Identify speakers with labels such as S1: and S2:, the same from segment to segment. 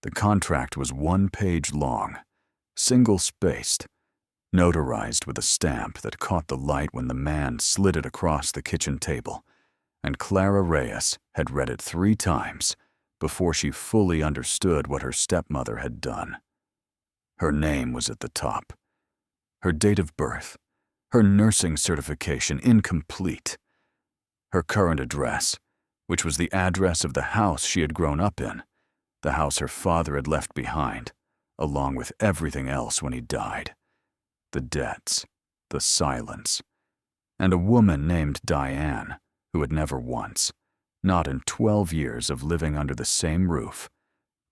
S1: The contract was 1 page long, single-spaced, notarized with a stamp that caught the light when the man slid it across the kitchen table, and Clara Reyes had read it 3 times before she fully understood what her stepmother had done. Her name was at the top. Her date of birth, her nursing certification incomplete. Her current address, which was the address of the house she had grown up in, the house her father had left behind, along with everything else when he died. The debts, the silence, and a woman named Diane who had never once, not in 12 years of living under the same roof,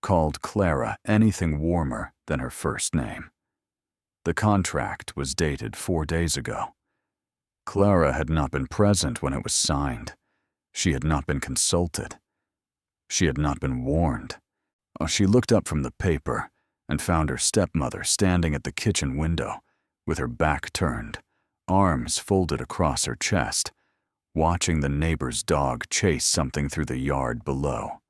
S1: called Clara anything warmer than her first name. The contract was dated 4 days ago. Clara had not been present when it was signed. She had not been consulted. She had not been warned. She looked up from the paper and found her stepmother standing at the kitchen window, with her back turned, arms folded across her chest, watching the neighbor's dog chase something through the yard below.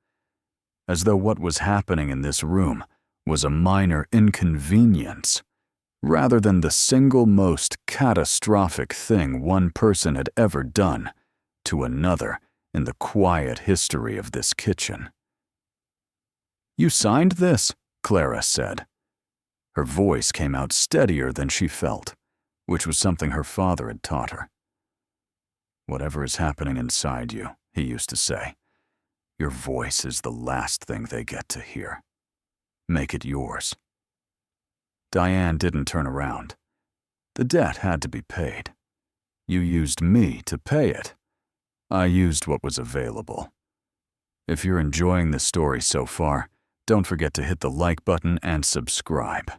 S1: As though what was happening in this room was a minor inconvenience, rather than the single most catastrophic thing one person had ever done to another in the quiet history of this kitchen. "You signed this?" Clara said. Her voice came out steadier than she felt, which was something her father had taught her. "Whatever is happening inside you," he used to say, "your voice is the last thing they get to hear. Make it yours." Diane didn't turn around. The debt had to be paid. You used me to pay it. I used what was available. If you're enjoying this story so far, don't forget to hit the like button and subscribe.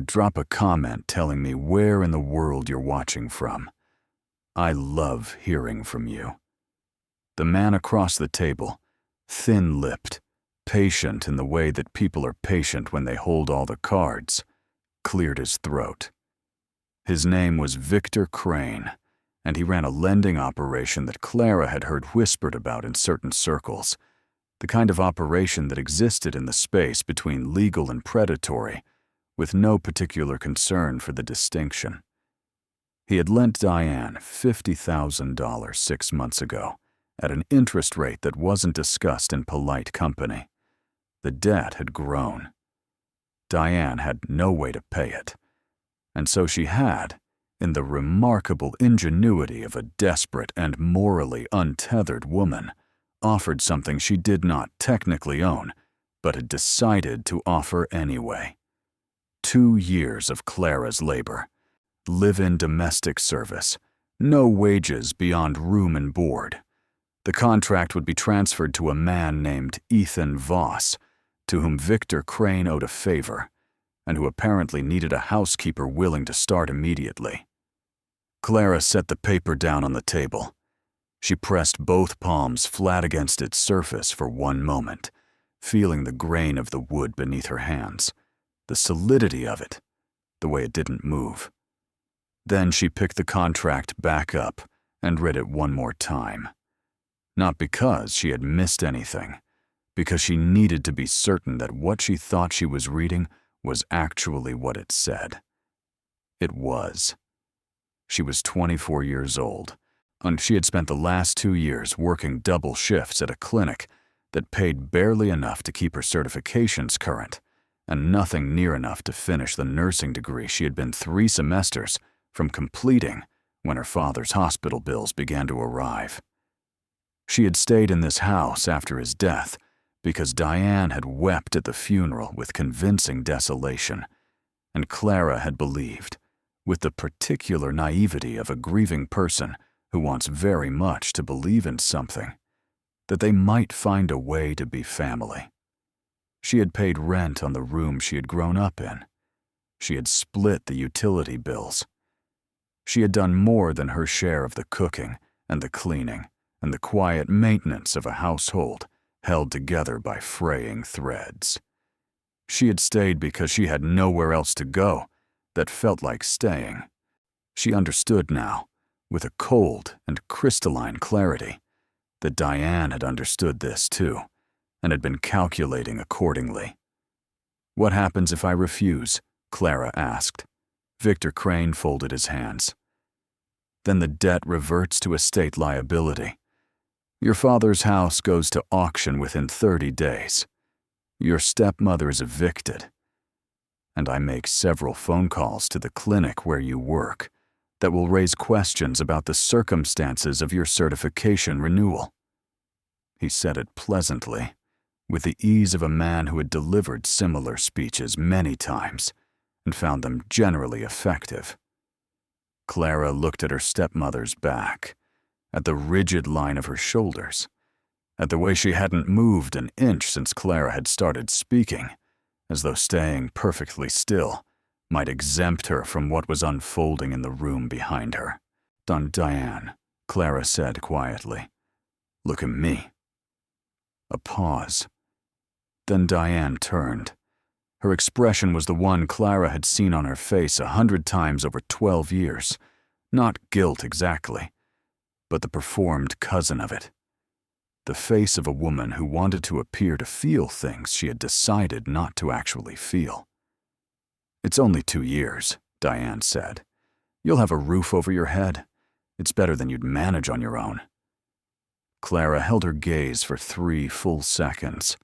S1: Drop a comment telling me where in the world you're watching from. I love hearing from you. The man across the table, thin-lipped, patient in the way that people are patient when they hold all the cards, cleared his throat. His name was Victor Crane, and he ran a lending operation that Clara had heard whispered about in certain circles, the kind of operation that existed in the space between legal and predatory, with no particular concern for the distinction. He had lent Diane $50,000 6 months ago, at an interest rate that wasn't discussed in polite company. The debt had grown. Diane had no way to pay it, and so she had, in the remarkable ingenuity of a desperate and morally untethered woman, offered something she did not technically own, but had decided to offer anyway. 2 years of Clara's labor, live-in domestic service, no wages beyond room and board. The contract would be transferred to a man named Ethan Voss, to whom Victor Crane owed a favor, and who apparently needed a housekeeper willing to start immediately. Clara set the paper down on the table. She pressed both palms flat against its surface for 1 moment, feeling the grain of the wood beneath her hands, the solidity of it, the way it didn't move. Then she picked the contract back up and read it 1 more time. Not because she had missed anything, because she needed to be certain that what she thought she was reading was actually what it said. It was. She was 24 years old, and she had spent the last 2 years working double shifts at a clinic that paid barely enough to keep her certifications current, and nothing near enough to finish the nursing degree she had been 3 semesters from completing when her father's hospital bills began to arrive. She had stayed in this house after his death because Diane had wept at the funeral with convincing desolation, and Clara had believed, with the particular naivety of a grieving person who wants very much to believe in something, that they might find a way to be family. She had paid rent on the room she had grown up in. She had split the utility bills. She had done more than her share of the cooking and the cleaning and the quiet maintenance of a household held together by fraying threads. She had stayed because she had nowhere else to go that felt like staying. She understood now, with a cold and crystalline clarity, that Diane had understood this too, and had been calculating accordingly. What happens if I refuse? Clara asked. Victor Crane folded his hands. Then the debt reverts to estate liability. Your father's house goes to auction within 30 days. Your stepmother is evicted. And I make several phone calls to the clinic where you work that will raise questions about the circumstances of your certification renewal. He said it pleasantly, with the ease of a man who had delivered similar speeches many times and found them generally effective. Clara looked at her stepmother's back, at the rigid line of her shoulders, at the way she hadn't moved an inch since Clara had started speaking, as though staying perfectly still might exempt her from what was unfolding in the room behind her. Diane, Clara said quietly. Look at me. A pause. Then Diane turned. Her expression was the one Clara had seen on her face 100 times over 12 years. Not guilt exactly, but the performed cousin of it. The face of a woman who wanted to appear to feel things she had decided not to actually feel. It's only 2 years, Diane said. You'll have a roof over your head. It's better than you'd manage on your own. Clara held her gaze for 3 full seconds.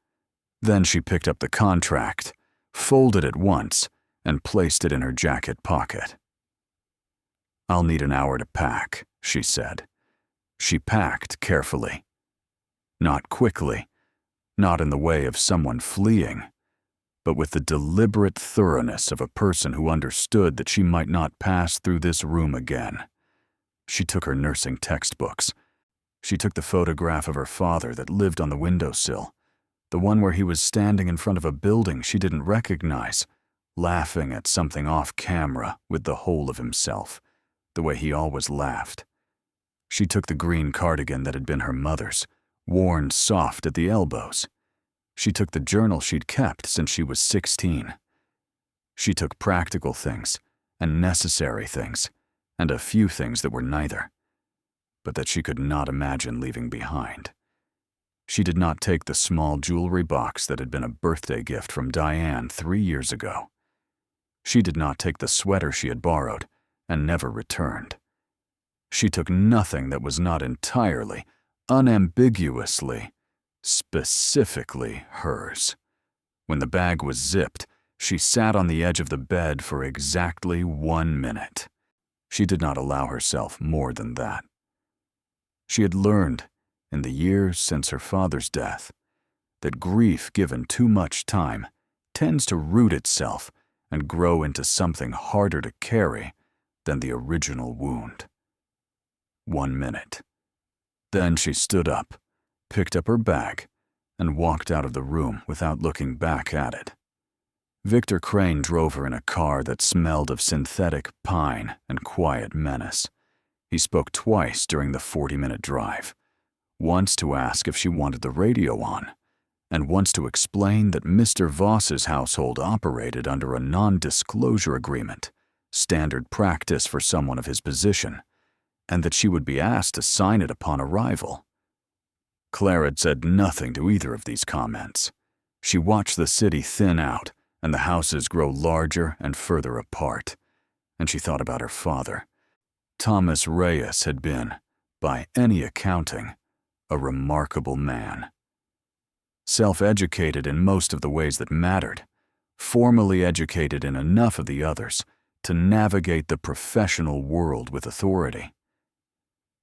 S1: Then she picked up the contract, folded it once, and placed it in her jacket pocket. I'll need an hour to pack, she said. She packed carefully. Not quickly, not in the way of someone fleeing, but with the deliberate thoroughness of a person who understood that she might not pass through this room again. She took her nursing textbooks. She took the photograph of her father that lived on the windowsill, the one where he was standing in front of a building she didn't recognize, laughing at something off camera with the whole of himself, the way he always laughed. She took the green cardigan that had been her mother's, worn soft at the elbows. She took the journal she'd kept since she was 16. She took practical things and necessary things, and a few things that were neither, but that she could not imagine leaving behind. She did not take the small jewelry box that had been a birthday gift from Diane 3 years ago. She did not take the sweater she had borrowed and never returned. She took nothing that was not entirely, unambiguously, specifically hers. When the bag was zipped, she sat on the edge of the bed for exactly 1 minute. She did not allow herself more than that. She had learned, in the years since her father's death, that grief given too much time tends to root itself and grow into something harder to carry than the original wound. 1 minute. Then she stood up, picked up her bag, and walked out of the room without looking back at it. Victor Crane drove her in a car that smelled of synthetic pine and quiet menace. He spoke twice during the 40-minute drive, once to ask if she wanted the radio on, and once to explain that Mr. Voss's household operated under a non-disclosure agreement, standard practice for someone of his position, and that she would be asked to sign it upon arrival. Clara had said nothing to either of these comments. She watched the city thin out and the houses grow larger and further apart, and she thought about her father. Thomas Reyes had been, by any accounting, a remarkable man. Self-educated in most of the ways that mattered, formally educated in enough of the others to navigate the professional world with authority.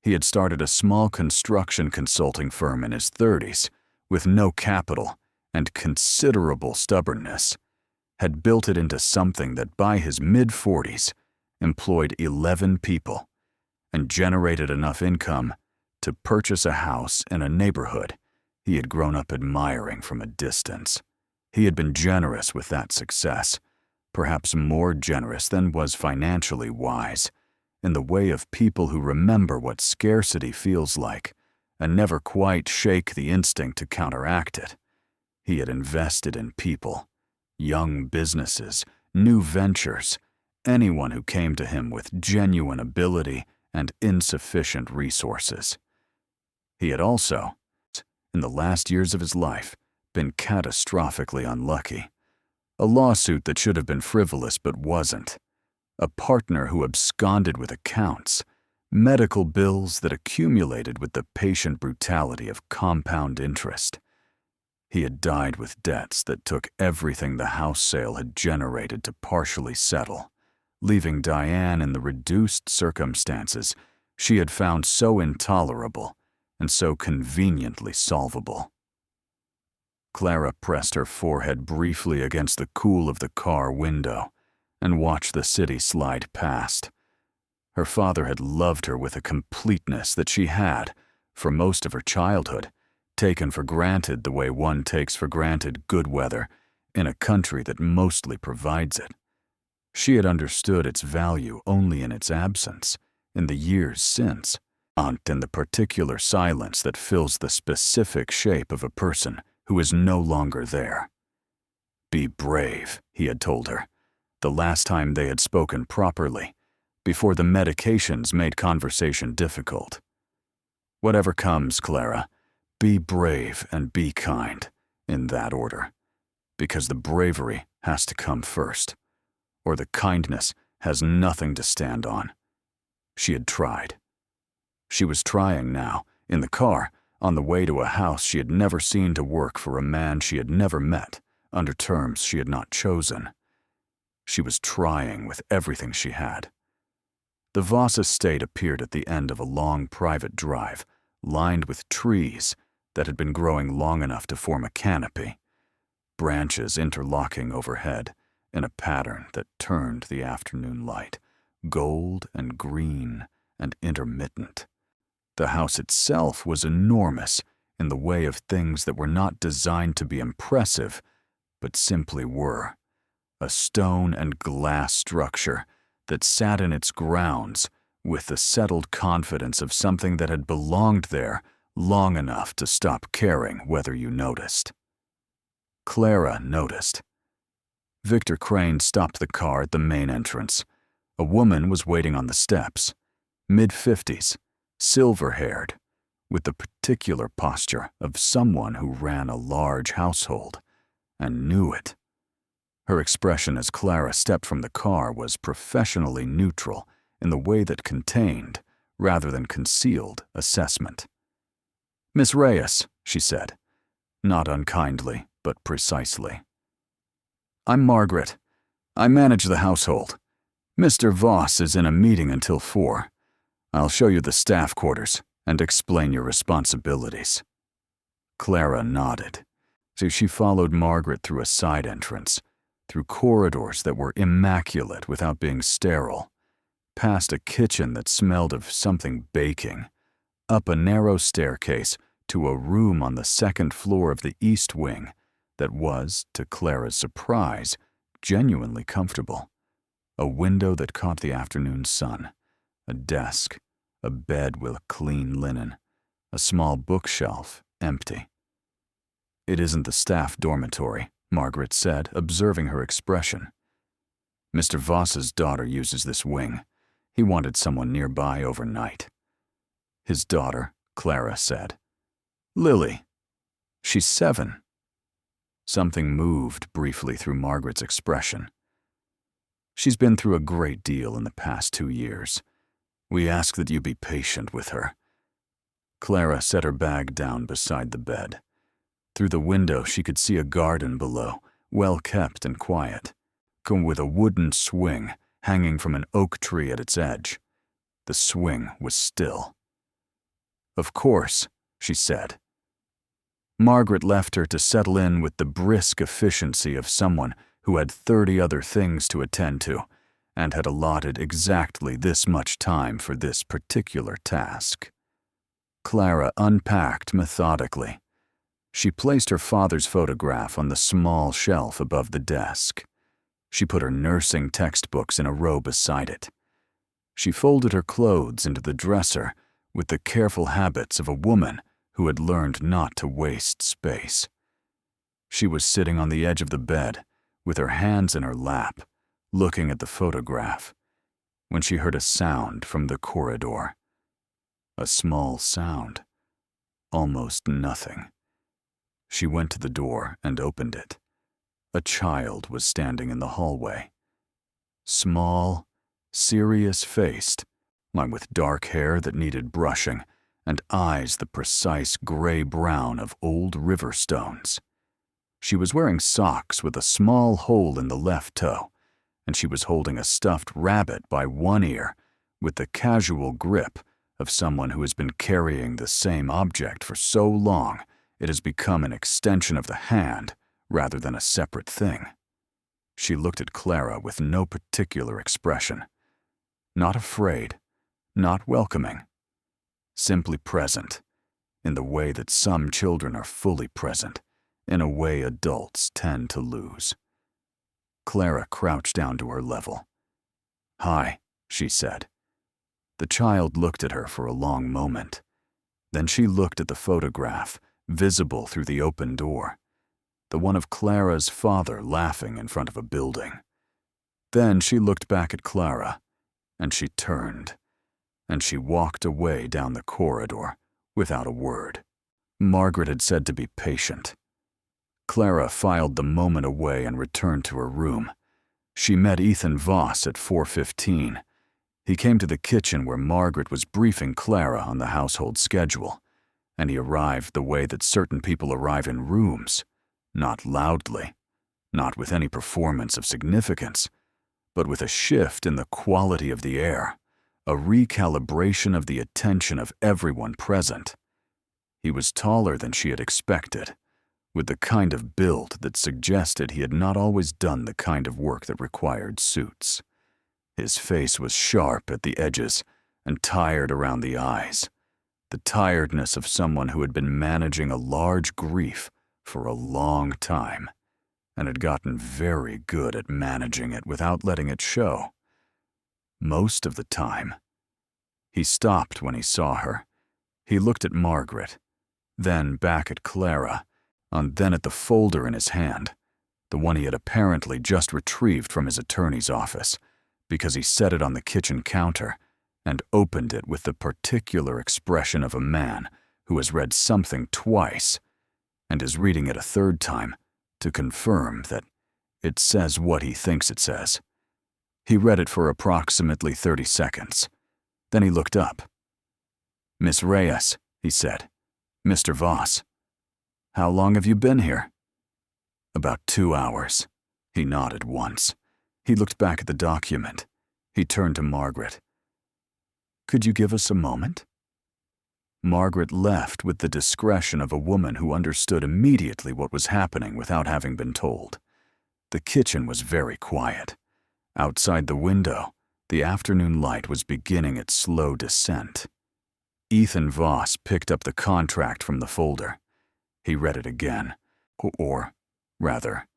S1: He had started a small construction consulting firm in his 30s with no capital and considerable stubbornness, had built it into something that by his mid-40s employed 11 people and generated enough income to purchase a house in a neighborhood he had grown up admiring from a distance. He had been generous with that success, perhaps more generous than was financially wise, in the way of people who remember what scarcity feels like and never quite shake the instinct to counteract it. He had invested in people, young businesses, new ventures, anyone who came to him with genuine ability and insufficient resources. He had also, in the last years of his life, been catastrophically unlucky, A lawsuit that should have been frivolous but wasn't. A partner who absconded with accounts. Medical bills that accumulated with the patient brutality of compound interest. He had died with debts that took everything the house sale had generated to partially settle, leaving Diane in the reduced circumstances she had found so intolerable and so conveniently solvable. Clara pressed her forehead briefly against the cool of the car window and watched the city slide past. Her father had loved her with a completeness that she had, for most of her childhood, taken for granted the way one takes for granted good weather in a country that mostly provides it. She had understood its value only in its absence, in the years since, not in the particular silence that fills the specific shape of a person who is no longer there. Be brave, he had told her, the last time they had spoken properly, before the medications made conversation difficult. Whatever comes, Clara, be brave and be kind, in that order, because the bravery has to come first, or the kindness has nothing to stand on. She had tried. She was trying now, in the car, on the way to a house she had never seen to work for a man she had never met, under terms she had not chosen. She was trying with everything she had. The Voss estate appeared at the end of a long private drive, lined with trees that had been growing long enough to form a canopy, branches interlocking overhead in a pattern that turned the afternoon light, gold and green and intermittent. The house itself was enormous in the way of things that were not designed to be impressive, but simply were. A stone and glass structure that sat in its grounds with the settled confidence of something that had belonged there long enough to stop caring whether you noticed. Clara noticed. Victor Crane stopped the car at the main entrance. A woman was waiting on the steps, mid-50s, silver-haired, with the particular posture of someone who ran a large household and knew it. Her expression as Clara stepped from the car was professionally neutral in the way that contained, rather than concealed, assessment. "Miss Reyes," she said, not unkindly, but precisely. "I'm Margaret. I manage the household. Mr. Voss is in a meeting until 4. I'll show you the staff quarters and explain your responsibilities." Clara nodded, so she followed Margaret through a side entrance, through corridors that were immaculate without being sterile, past a kitchen that smelled of something baking, up a narrow staircase to a room on the second floor of the east wing that was, to Clara's surprise, genuinely comfortable. A window that caught the afternoon sun, a desk, a bed with clean linen, a small bookshelf, empty. "It isn't the staff dormitory," Margaret said, observing her expression. "Mr. Voss's daughter uses this wing. He wanted someone nearby overnight." "His daughter," Clara said. "Lily. She's 7. Something moved briefly through Margaret's expression. "She's been through a great deal in the past 2 years. We ask that you be patient with her." Clara set her bag down beside the bed. Through the window she could see a garden below, well kept and quiet, with a wooden swing hanging from an oak tree at its edge. The swing was still. "Of course," she said. Margaret left her to settle in with the brisk efficiency of someone who had 30 other things to attend to and had allotted exactly this much time for this particular task. Clara unpacked methodically. She placed her father's photograph on the small shelf above the desk. She put her nursing textbooks in a row beside it. She folded her clothes into the dresser with the careful habits of a woman who had learned not to waste space. She was sitting on the edge of the bed, with her hands in her lap, looking at the photograph, when she heard a sound from the corridor. A small sound. Almost nothing. She went to the door and opened it. A child was standing in the hallway. Small, serious-faced, one with dark hair that needed brushing and eyes the precise gray-brown of old river stones. She was wearing socks with a small hole in the left toe, and she was holding a stuffed rabbit by one ear with the casual grip of someone who has been carrying the same object for so long it has become an extension of the hand rather than a separate thing. She looked at Clara with no particular expression. Not afraid, not welcoming. Simply present, in the way that some children are fully present, in a way adults tend to lose. Clara crouched down to her level. "Hi," she said. The child looked at her for a long moment. Then she looked at the photograph, visible through the open door, the one of Clara's father laughing in front of a building. Then she looked back at Clara, and she turned, and she walked away down the corridor without a word. Margaret had said to be patient. Clara filed the moment away and returned to her room. She met Ethan Voss at 4:15. He came to the kitchen where Margaret was briefing Clara on the household schedule, and he arrived the way that certain people arrive in rooms, not loudly, not with any performance of significance, but with a shift in the quality of the air, a recalibration of the attention of everyone present. He was taller than she had expected, with the kind of build that suggested he had not always done the kind of work that required suits. His face was sharp at the edges and tired around the eyes, the tiredness of someone who had been managing a large grief for a long time and had gotten very good at managing it without letting it show. Most of the time. He stopped when he saw her. He looked at Margaret, then back at Clara, and then at the folder in his hand, the one he had apparently just retrieved from his attorney's office, because he set it on the kitchen counter and opened it with the particular expression of a man who has read something twice and is reading it a third time to confirm that it says what he thinks it says. He read it for approximately 30 seconds. Then he looked up. "Miss Reyes," he said. "Mr. Voss. How long have you been here?" "About 2 hours." He nodded once. He looked back at the document. He turned to Margaret. "Could you give us a moment?" Margaret left with the discretion of a woman who understood immediately what was happening without having been told. The kitchen was very quiet. Outside the window, the afternoon light was beginning its slow descent. Ethan Voss picked up the contract from the folder. He read it again, or rather,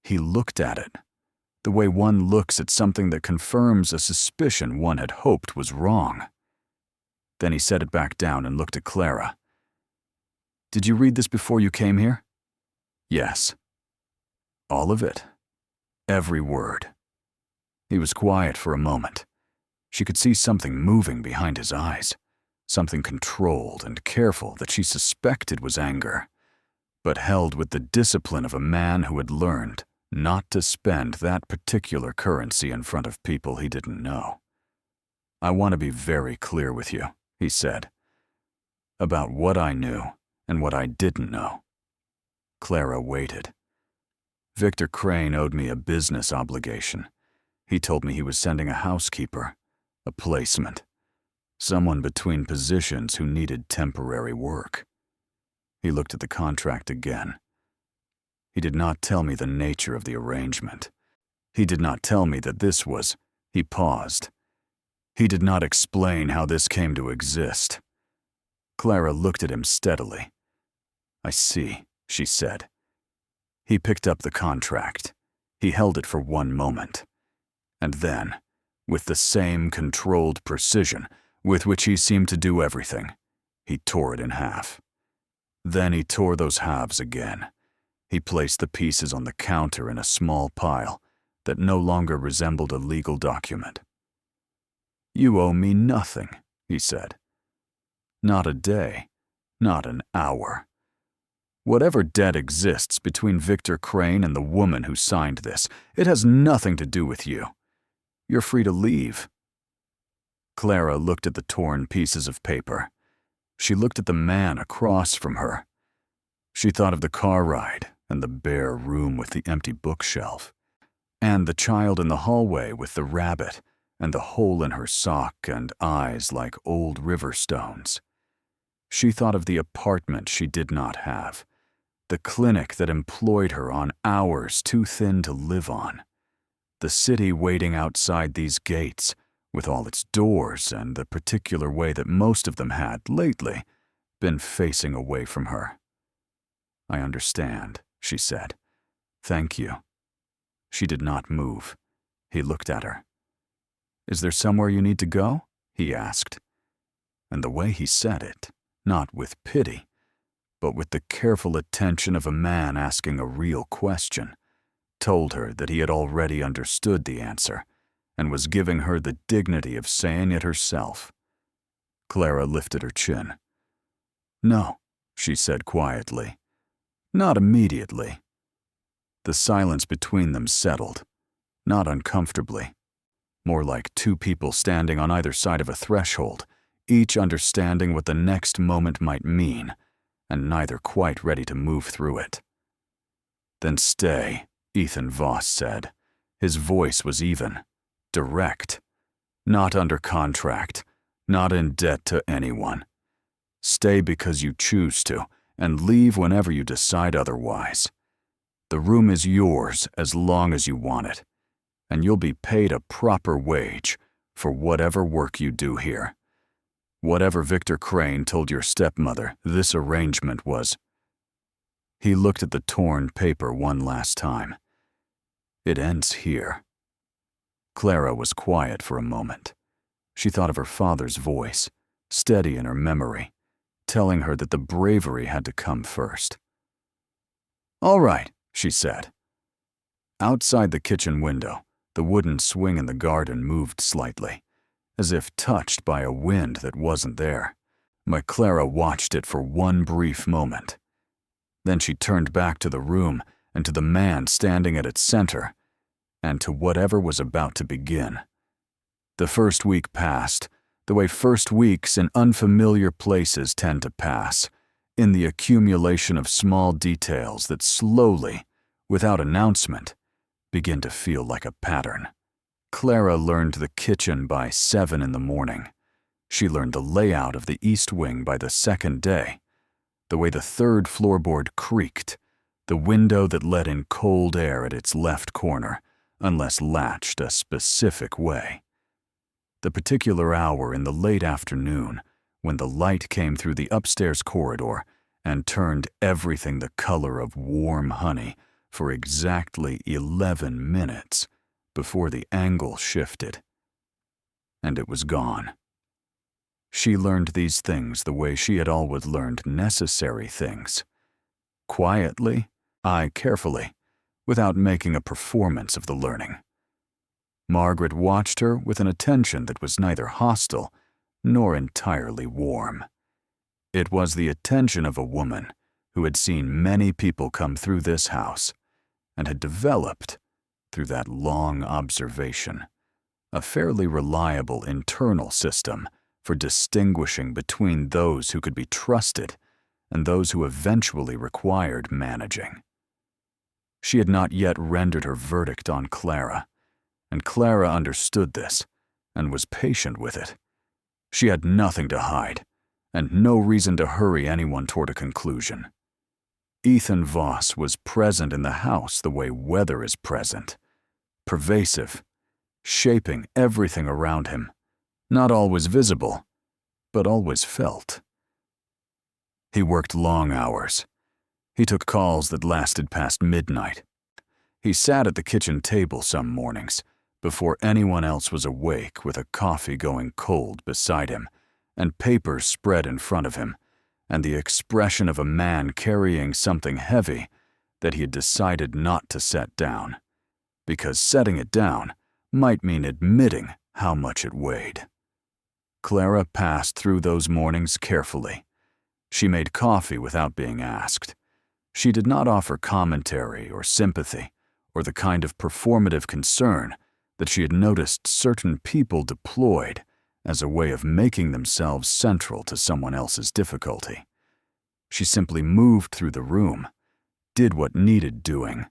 S1: he looked at it, the way one looks at something that confirms a suspicion one had hoped was wrong. Then he set it back down and looked at Clara. "Did you read this before you came here?" "Yes." "All of it? Every word?" He was quiet for a moment. She could see something moving behind his eyes, something controlled and careful that she suspected was anger, but held with the discipline of a man who had learned not to spend that particular currency in front of people he didn't know. "I want to be very clear with you," he said, "about what I knew and what I didn't know." Clara waited. "Victor Crane owed me a business obligation. He told me he was sending a housekeeper, a placement, someone between positions who needed temporary work." He looked at the contract again. "He did not tell me the nature of the arrangement. He did not tell me that this was—" He paused. "He did not explain how this came to exist." Clara looked at him steadily. "I see," she said. He picked up the contract. He held it for one moment. And then, with the same controlled precision with which he seemed to do everything, he tore it in half. Then he tore those halves again. He placed the pieces on the counter in a small pile that no longer resembled a legal document. "You owe me nothing," he said. "Not a day, not an hour. Whatever debt exists between Victor Crane and the woman who signed this, it has nothing to do with you. You're free to leave." Clara looked at the torn pieces of paper. She looked at the man across from her. She thought of the car ride and the bare room with the empty bookshelf, and the child in the hallway with the rabbit and the hole in her sock and eyes like old river stones. She thought of the apartment she did not have, the clinic that employed her on hours too thin to live on, the city waiting outside these gates with all its doors and the particular way that most of them had, lately, been facing away from her. "I understand," she said. "Thank you." She did not move. He looked at her. "Is there somewhere you need to go?" he asked. And the way he said it, not with pity, but with the careful attention of a man asking a real question, told her that he had already understood the answer and was giving her the dignity of saying it herself. Clara lifted her chin. "No," she said quietly. "Not immediately." The silence between them settled, not uncomfortably, more like two people standing on either side of a threshold, each understanding what the next moment might mean, and neither quite ready to move through it. "Then stay," Ethan Voss said. His voice was even, direct. "Not under contract, not in debt to anyone. Stay because you choose to, and leave whenever you decide otherwise. The room is yours as long as you want it, and you'll be paid a proper wage for whatever work you do here. Whatever Victor Crane told your stepmother, this arrangement was." He looked at the torn paper one last time. "It ends here." Clara was quiet for a moment. She thought of her father's voice, steady in her memory, telling her that the bravery had to come first. "All right," she said. Outside the kitchen window, the wooden swing in the garden moved slightly, as if touched by a wind that wasn't there. Clara watched it for one brief moment. Then she turned back to the room and to the man standing at its center, and to whatever was about to begin. The first week passed, the way first weeks in unfamiliar places tend to pass, in the accumulation of small details that slowly, without announcement, begin to feel like a pattern. Clara learned the kitchen by 7 in the morning. She learned the layout of the east wing by the second day, the way the third floorboard creaked, the window that let in cold air at its left corner, unless latched a specific way. The particular hour in the late afternoon when the light came through the upstairs corridor and turned everything the color of warm honey for exactly 11 minutes before the angle shifted. And it was gone. She learned these things the way she had always learned necessary things. Quietly, carefully, without making a performance of the learning. Margaret watched her with an attention that was neither hostile nor entirely warm. It was the attention of a woman who had seen many people come through this house and had developed, through that long observation, a fairly reliable internal system for distinguishing between those who could be trusted and those who eventually required managing. She had not yet rendered her verdict on Clara, and Clara understood this and was patient with it. She had nothing to hide, and no reason to hurry anyone toward a conclusion. Ethan Voss was present in the house the way weather is present, pervasive, shaping everything around him, not always visible, but always felt. He worked long hours. He took calls that lasted past midnight. He sat at the kitchen table some mornings, before anyone else was awake, with a coffee going cold beside him, and papers spread in front of him, and the expression of a man carrying something heavy that he had decided not to set down, because setting it down might mean admitting how much it weighed. Clara passed through those mornings carefully. She made coffee without being asked. She did not offer commentary or sympathy or the kind of performative concern that she had noticed certain people deployed as a way of making themselves central to someone else's difficulty. She simply moved through the room, did what needed doing,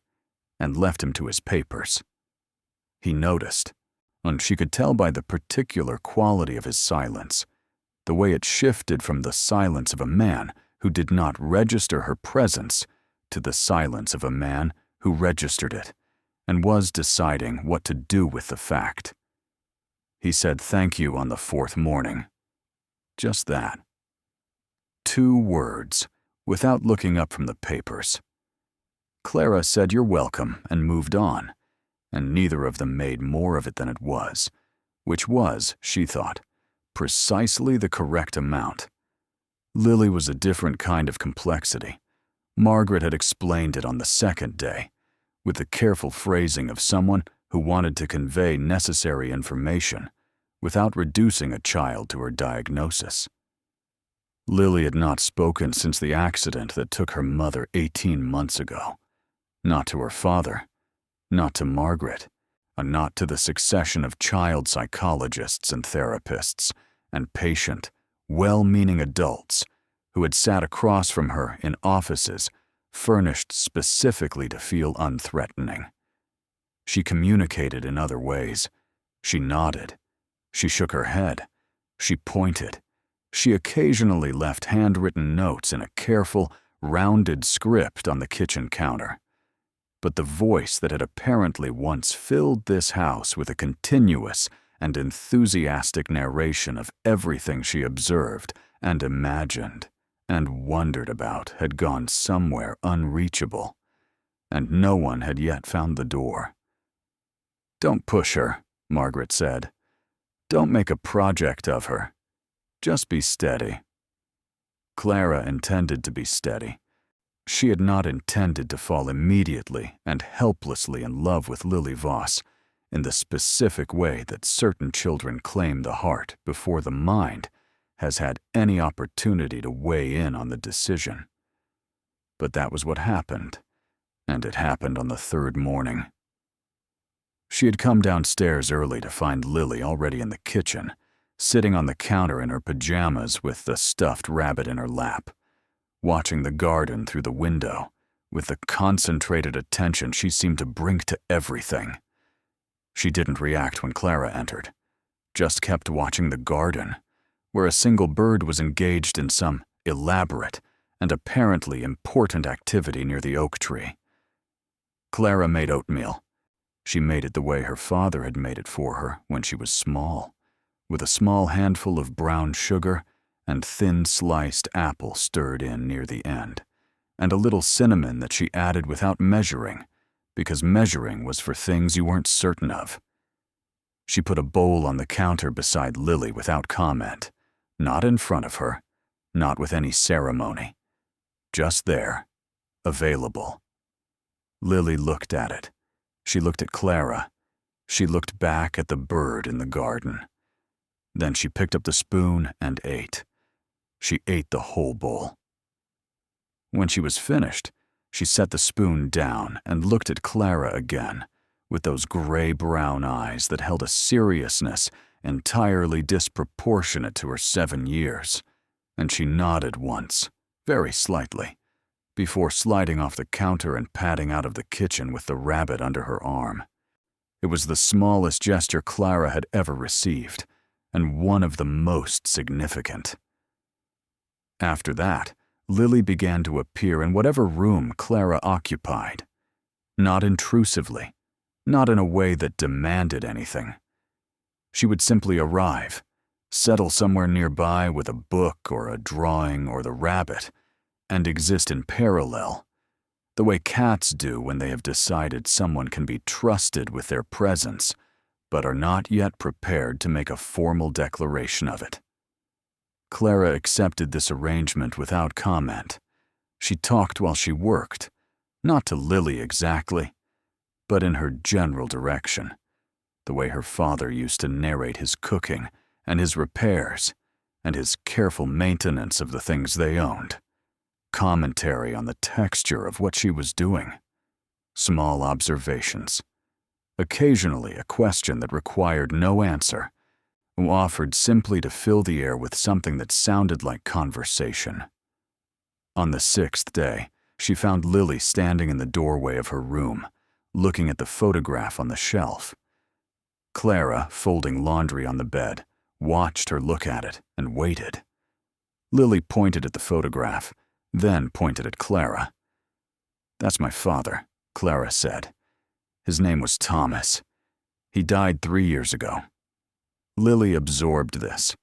S1: and left him to his papers. He noticed, and she could tell by the particular quality of his silence, the way it shifted from the silence of a man who did not register her presence to the silence of a man who registered it and was deciding what to do with the fact. He said thank you on the fourth morning. Just that. 2 words, without looking up from the papers. Clara said you're welcome and moved on, and neither of them made more of it than it was, which was, she thought, precisely the correct amount. Lily was a different kind of complexity. Margaret had explained it on the second day, with the careful phrasing of someone who wanted to convey necessary information without reducing a child to her diagnosis. Lily had not spoken since the accident that took her mother 18 months ago. Not to her father, not to Margaret, and not to the succession of child psychologists and therapists and patient, well-meaning adults who had sat across from her in offices furnished specifically to feel unthreatening. She communicated in other ways. She nodded. She shook her head. She pointed. She occasionally left handwritten notes in a careful, rounded script on the kitchen counter. But the voice that had apparently once filled this house with a continuous and enthusiastic narration of everything she observed and imagined and wondered about had gone somewhere unreachable, and no one had yet found the door. "Don't push her," Margaret said. "Don't make a project of her. Just be steady." Clara intended to be steady. She had not intended to fall immediately and helplessly in love with Lily Voss in the specific way that certain children claim the heart before the mind has had any opportunity to weigh in on the decision. But that was what happened, and it happened on the 3rd morning. She had come downstairs early to find Lily already in the kitchen, sitting on the counter in her pajamas with the stuffed rabbit in her lap, watching the garden through the window with the concentrated attention she seemed to bring to everything. She didn't react when Clara entered, just kept watching the garden, where a single bird was engaged in some elaborate and apparently important activity near the oak tree. Clara made oatmeal. She made it the way her father had made it for her when she was small, with a small handful of brown sugar and thin sliced apple stirred in near the end, and a little cinnamon that she added without measuring, because measuring was for things you weren't certain of. She put a bowl on the counter beside Lily without comment, not in front of her, not with any ceremony. Just there, available. Lily looked at it. She looked at Clara. She looked back at the bird in the garden. Then she picked up the spoon and ate. She ate the whole bowl. When she was finished, she set the spoon down and looked at Clara again, with those gray-brown eyes that held a seriousness entirely disproportionate to her 7 years, and she nodded once, very slightly, before sliding off the counter and padding out of the kitchen with the rabbit under her arm. It was the smallest gesture Clara had ever received, and one of the most significant. After that, Lily began to appear in whatever room Clara occupied, not intrusively, not in a way that demanded anything. She would simply arrive, settle somewhere nearby with a book or a drawing or the rabbit, and exist in parallel, the way cats do when they have decided someone can be trusted with their presence, but are not yet prepared to make a formal declaration of it. Clara accepted this arrangement without comment. She talked while she worked, not to Lily exactly, but in her general direction, the way her father used to narrate his cooking and his repairs and his careful maintenance of the things they owned. commentary on the texture of what she was doing, small observations, occasionally a question that required no answer, who offered simply to fill the air with something that sounded like conversation. On the 6th day, she found Lily standing in the doorway of her room, looking at the photograph on the shelf. Clara, folding laundry on the bed, watched her look at it and waited. Lily pointed at the photograph, then pointed at Clara. "That's my father," Clara said. "His name was Thomas. He died 3 years ago." Lily absorbed this.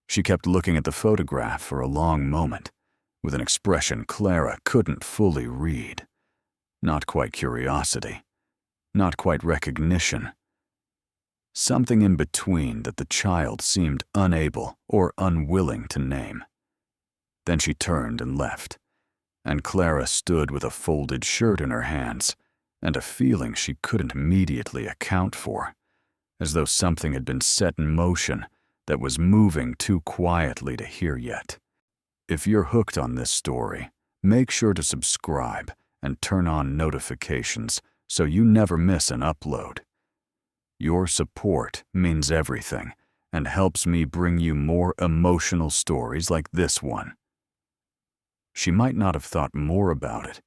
S1: She kept looking at the photograph for a long moment, with an expression Clara couldn't fully read. Not quite curiosity, not quite recognition. Something in between that the child seemed unable or unwilling to name. Then she turned and left, and Clara stood with a folded shirt in her hands and a feeling she couldn't immediately account for, as though something had been set in motion that was moving too quietly to hear yet. If you're hooked on this story, make sure to subscribe and turn on notifications so you never miss an upload. Your support means everything and helps me bring you more emotional stories like this one. She might not have thought more about it,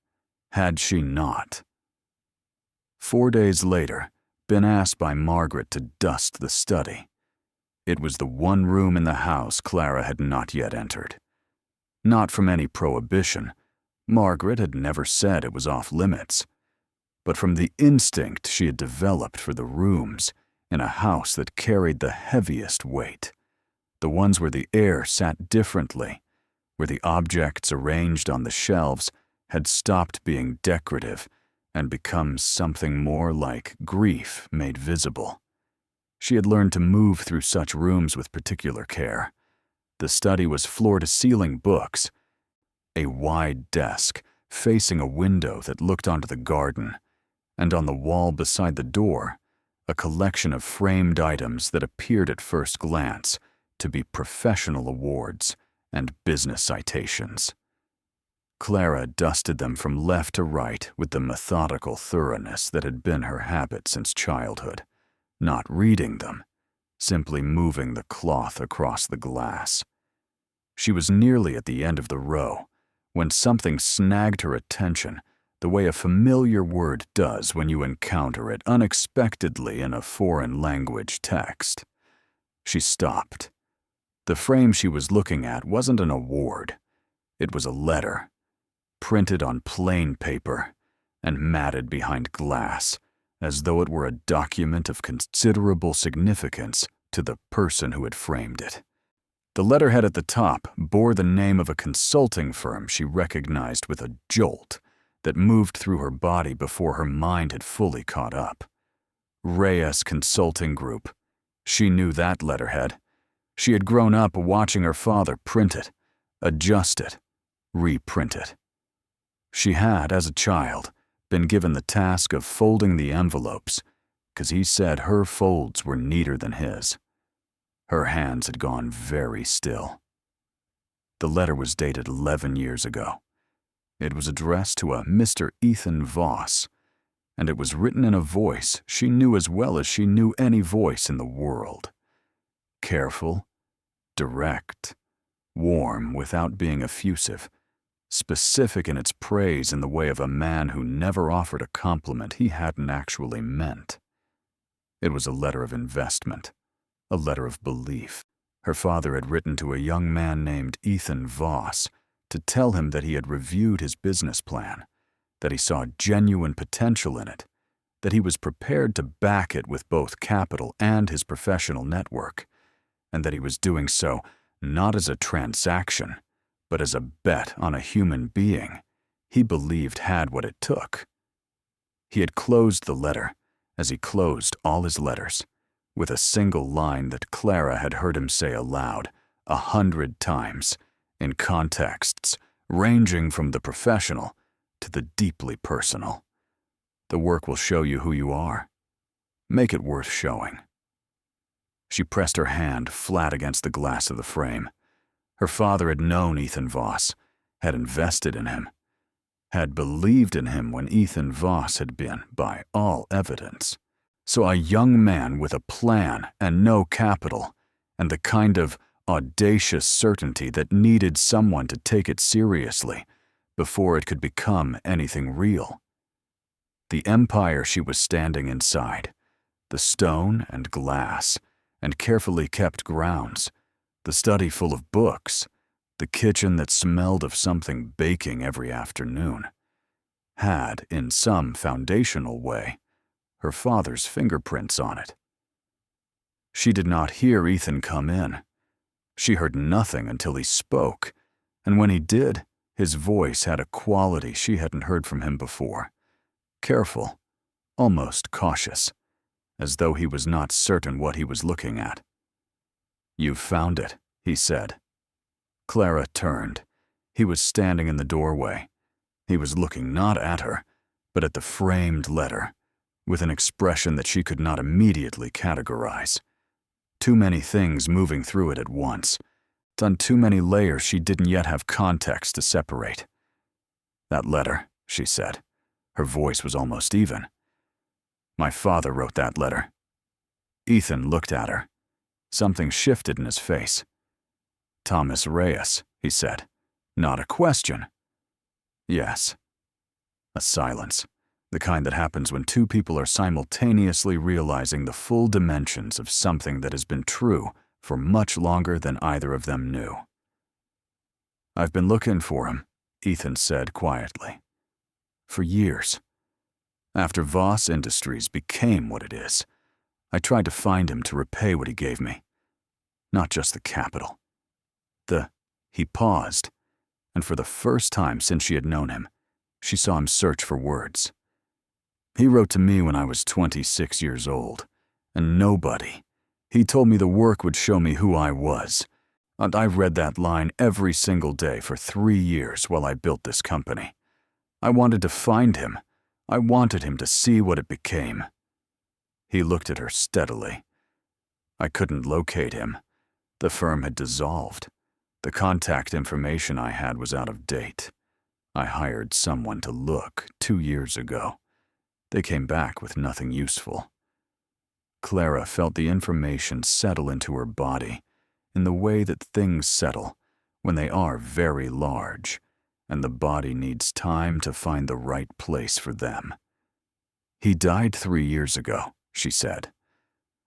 S1: had she not. 4 days later, been asked by Margaret to dust the study. It was the one room in the house Clara had not yet entered. Not from any prohibition. Margaret had never said it was off limits, but from the instinct she had developed for the rooms in a house that carried the heaviest weight, the ones where the air sat differently, where the objects arranged on the shelves had stopped being decorative and become something more like grief made visible. She had learned to move through such rooms with particular care. The study was floor-to-ceiling books, a wide desk facing a window that looked onto the garden, and on the wall beside the door, a collection of framed items that appeared at first glance to be professional awards and business citations. Clara dusted them from left to right with the methodical thoroughness that had been her habit since childhood, not reading them, simply moving the cloth across the glass. She was nearly at the end of the row when something snagged her attention the way a familiar word does when you encounter it unexpectedly in a foreign language text. She stopped. The frame she was looking at wasn't an award. It was a letter, printed on plain paper and matted behind glass, as though it were a document of considerable significance to the person who had framed it. The letterhead at the top bore the name of a consulting firm she recognized with a jolt that moved through her body before her mind had fully caught up. Reyes Consulting Group. She knew that letterhead. She had grown up watching her father print it, adjust it, reprint it. She had, as a child, been given the task of folding the envelopes, because he said her folds were neater than his. Her hands had gone very still. The letter was dated 11 years ago. It was addressed to a Mr. Ethan Voss, and it was written in a voice she knew as well as she knew any voice in the world. Careful, direct, warm without being effusive, specific in its praise in the way of a man who never offered a compliment he hadn't actually meant. It was a letter of investment, a letter of belief. Her father had written to a young man named Ethan Voss to tell him that he had reviewed his business plan, that he saw genuine potential in it, that he was prepared to back it with both capital and his professional network, and that he was doing so not as a transaction, but as a bet on a human being he believed had what it took. He had closed the letter, as he closed all his letters, with a single line that Clara had heard him say aloud 100 times, in contexts ranging from the professional to the deeply personal. The work will show you who you are. Make it worth showing. She pressed her hand flat against the glass of the frame. Her father had known Ethan Voss, had invested in him, had believed in him when Ethan Voss had been, by all evidence. So a young man with a plan and no capital, and the kind of audacious certainty that needed someone to take it seriously before it could become anything real. The empire she was standing inside, the stone and glass and carefully kept grounds, the study full of books, the kitchen that smelled of something baking every afternoon, had, in some foundational way, her father's fingerprints on it. She did not hear Ethan come in. She heard nothing until he spoke, and when he did, his voice had a quality she hadn't heard from him before. Careful, almost cautious, as though he was not certain what he was looking at. "You've found it," he said. Clara turned. He was standing in the doorway. He was looking not at her, but at the framed letter, with an expression that she could not immediately categorize. Too many things moving through it at once. On too many layers she didn't yet have context to separate. "That letter," she said. Her voice was almost even. "My father wrote that letter." Ethan looked at her. Something shifted in his face. "Thomas Reyes," he said. "Not a question." "Yes." A silence, the kind that happens when two people are simultaneously realizing the full dimensions of something that has been true for much longer than either of them knew. "I've been looking for him," Ethan said quietly. "For years. After Voss Industries became what it is, I tried to find him to repay what he gave me. Not just the capital. He paused, and for the first time since she had known him, she saw him search for words. "He wrote to me when I was 26 years old, and nobody. He told me the work would show me who I was, and I read that line every single day for 3 years while I built this company. I wanted to find him. I wanted him to see what it became." He looked at her steadily. "I couldn't locate him. The firm had dissolved. The contact information I had was out of date. I hired someone to look 2 years ago. They came back with nothing useful." Clara felt the information settle into her body in the way that things settle when they are very large, and the body needs time to find the right place for them. "He died 3 years ago," she said.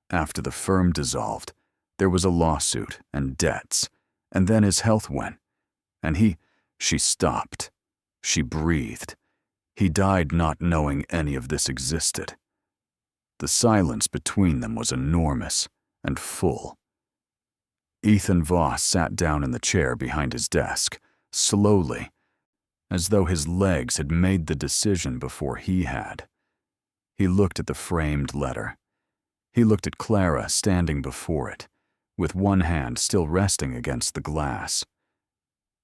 S1: "After the firm dissolved, there was a lawsuit and debts, and then his health went, and she stopped. She breathed. He died not knowing any of this existed." The silence between them was enormous and full. Ethan Voss sat down in the chair behind his desk, slowly, as though his legs had made the decision before he had. He looked at the framed letter. He looked at Clara standing before it, with one hand still resting against the glass.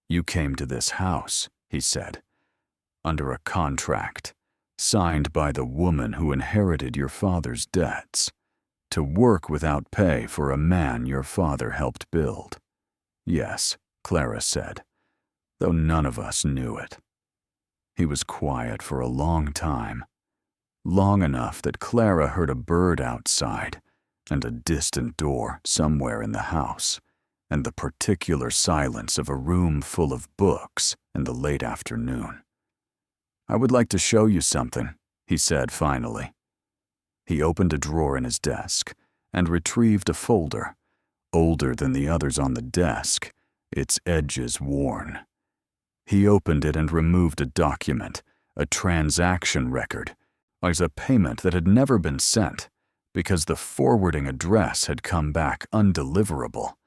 S1: "You came to this house," he said, "under a contract, signed by the woman who inherited your father's debts, to work without pay for a man your father helped build." "Yes," Clara said, though none of us knew it. He was quiet for a long time, long enough that Clara heard a bird outside and a distant door somewhere in the house, and the particular silence of a room full of books in the late afternoon. "I would like to show you something," he said finally. He opened a drawer in his desk and retrieved a folder, older than the others on the desk, its edges worn. He opened it and removed a document, a transaction record, as a payment that had never been sent, because the forwarding address had come back undeliverable,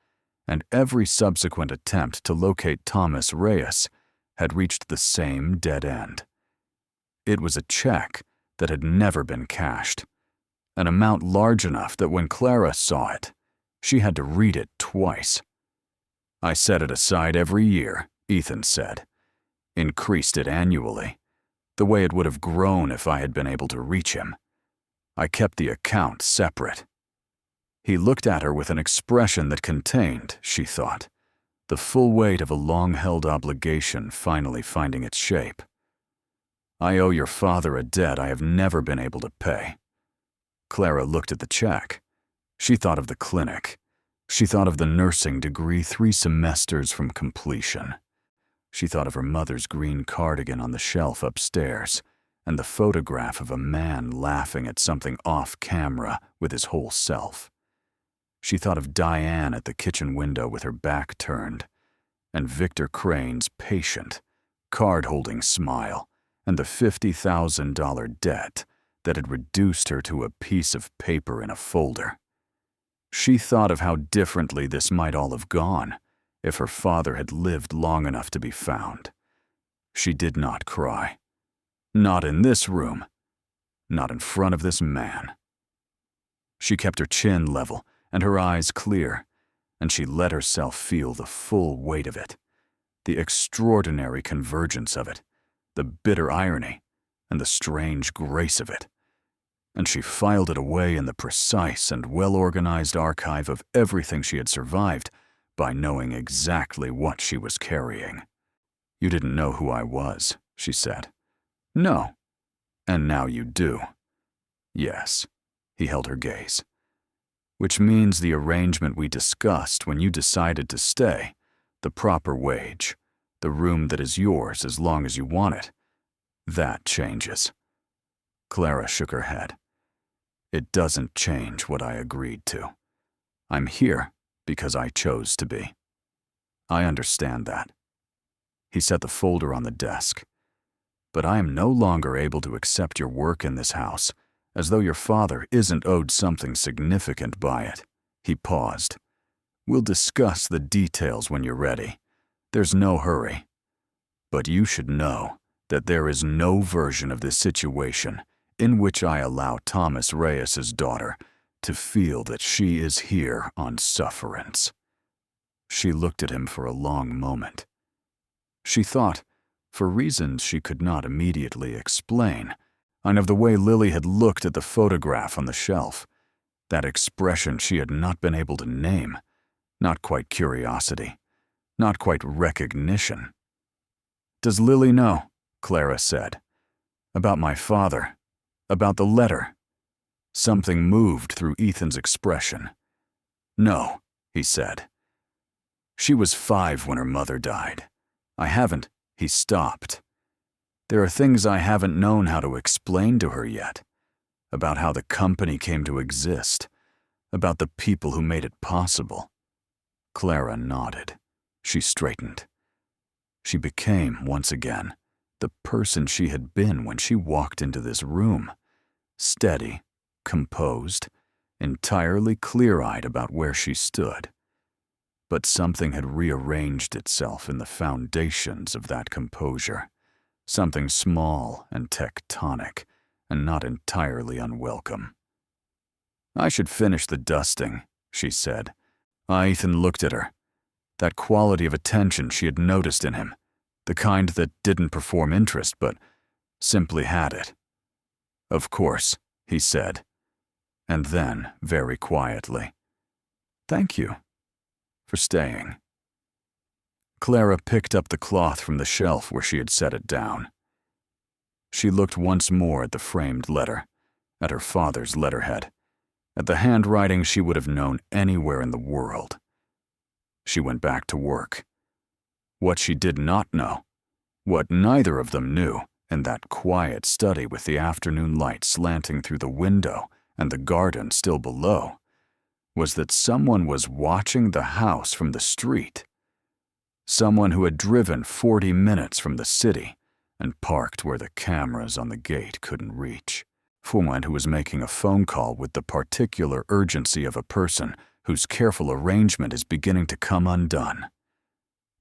S1: and every subsequent attempt to locate Thomas Reyes had reached the same dead end. It was a check that had never been cashed, an amount large enough that when Clara saw it, she had to read it twice. "I set it aside every year," Ethan said. "Increased it annually, the way it would have grown if I had been able to reach him. I kept the account separate." He looked at her with an expression that contained, she thought, the full weight of a long-held obligation finally finding its shape. I owe your father a debt I have never been able to pay. Clara looked at the check. She thought of the clinic. She thought of the nursing degree 3 semesters from completion. She thought of her mother's green cardigan on the shelf upstairs, and the photograph of a man laughing at something off camera with his whole self. She thought of Diane at the kitchen window with her back turned, and Victor Crane's patient, card-holding smile, and the $50,000 debt that had reduced her to a piece of paper in a folder. She thought of how differently this might all have gone if her father had lived long enough to be found. She did not cry. Not in this room. Not in front of this man. She kept her chin level and her eyes clear, and she let herself feel the full weight of it, the extraordinary convergence of it, the bitter irony, and the strange grace of it. And she filed it away in the precise and well-organized archive of everything she had survived by knowing exactly what she was carrying. You didn't know who I was, she said. No. And now you do. Yes. He held her gaze. Which means the arrangement we discussed when you decided to stay, the proper wage, the room that is yours as long as you want it, that changes. Clara shook her head. It doesn't change what I agreed to. I'm here because I chose to be. I understand that. He set the folder on the desk. But I am no longer able to accept your work in this house, as though your father isn't owed something significant by it. He paused. We'll discuss the details when you're ready. There's no hurry. But you should know that there is no version of this situation in which I allow Thomas Reyes's daughter to feel that she is here on sufferance. She looked at him for a long moment. She thought, for reasons she could not immediately explain, and of the way Lily had looked at the photograph on the shelf, that expression she had not been able to name, not quite curiosity, not quite recognition. Does Lily know, Clara said, about my father, about the letter? Something moved through Ethan's expression. No, he said. She was 5 when her mother died. I haven't. He stopped. There are things I haven't known how to explain to her yet, about how the company came to exist, about the people who made it possible. Clara nodded. She straightened. She became, once again, the person she had been when she walked into this room, steady, composed, entirely clear-eyed about where she stood. But something had rearranged itself in the foundations of that composure, something small and tectonic, and not entirely unwelcome. I should finish the dusting, she said. Ethan looked at her. That quality of attention she had noticed in him, the kind that didn't perform interest but simply had it. Of course, he said, and then, very quietly, thank you for staying. Clara picked up the cloth from the shelf where she had set it down. She looked once more at the framed letter, at her father's letterhead, at the handwriting she would have known anywhere in the world. She went back to work. What she did not know, what neither of them knew, in that quiet study with the afternoon light slanting through the window and the garden still below, was that someone was watching the house from the street. Someone who had driven 40 minutes from the city and parked where the cameras on the gate couldn't reach. Someone who was making a phone call with the particular urgency of a person whose careful arrangement is beginning to come undone.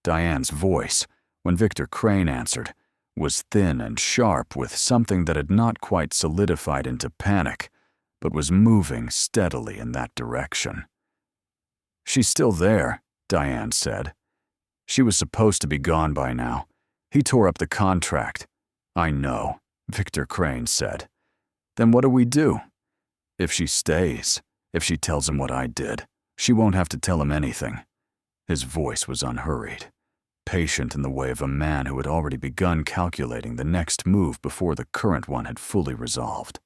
S1: Diane's voice, when Victor Crane answered, was thin and sharp with something that had not quite solidified into panic, but was moving steadily in that direction. She's still there, Diane said. She was supposed to be gone by now. He tore up the contract. I know, Victor Crane said. Then what do we do? If she stays, if she tells him what I did, she won't have to tell him anything. His voice was unhurried, patient in the way of a man who had already begun calculating the next move before the current one had fully resolved.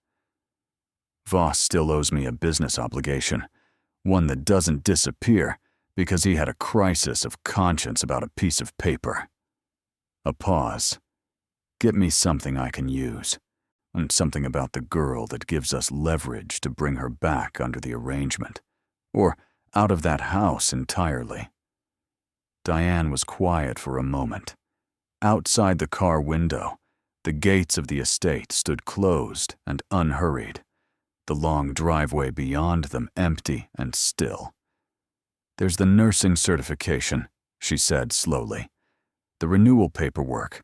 S1: Voss still owes me a business obligation, one that doesn't disappear because he had a crisis of conscience about a piece of paper. A pause. Get me something I can use, and something about the girl that gives us leverage to bring her back under the arrangement, or out of that house entirely. Diane was quiet for a moment. Outside the car window, the gates of the estate stood closed and unhurried, the long driveway beyond them empty and still. "There's the nursing certification," she said slowly. "The renewal paperwork.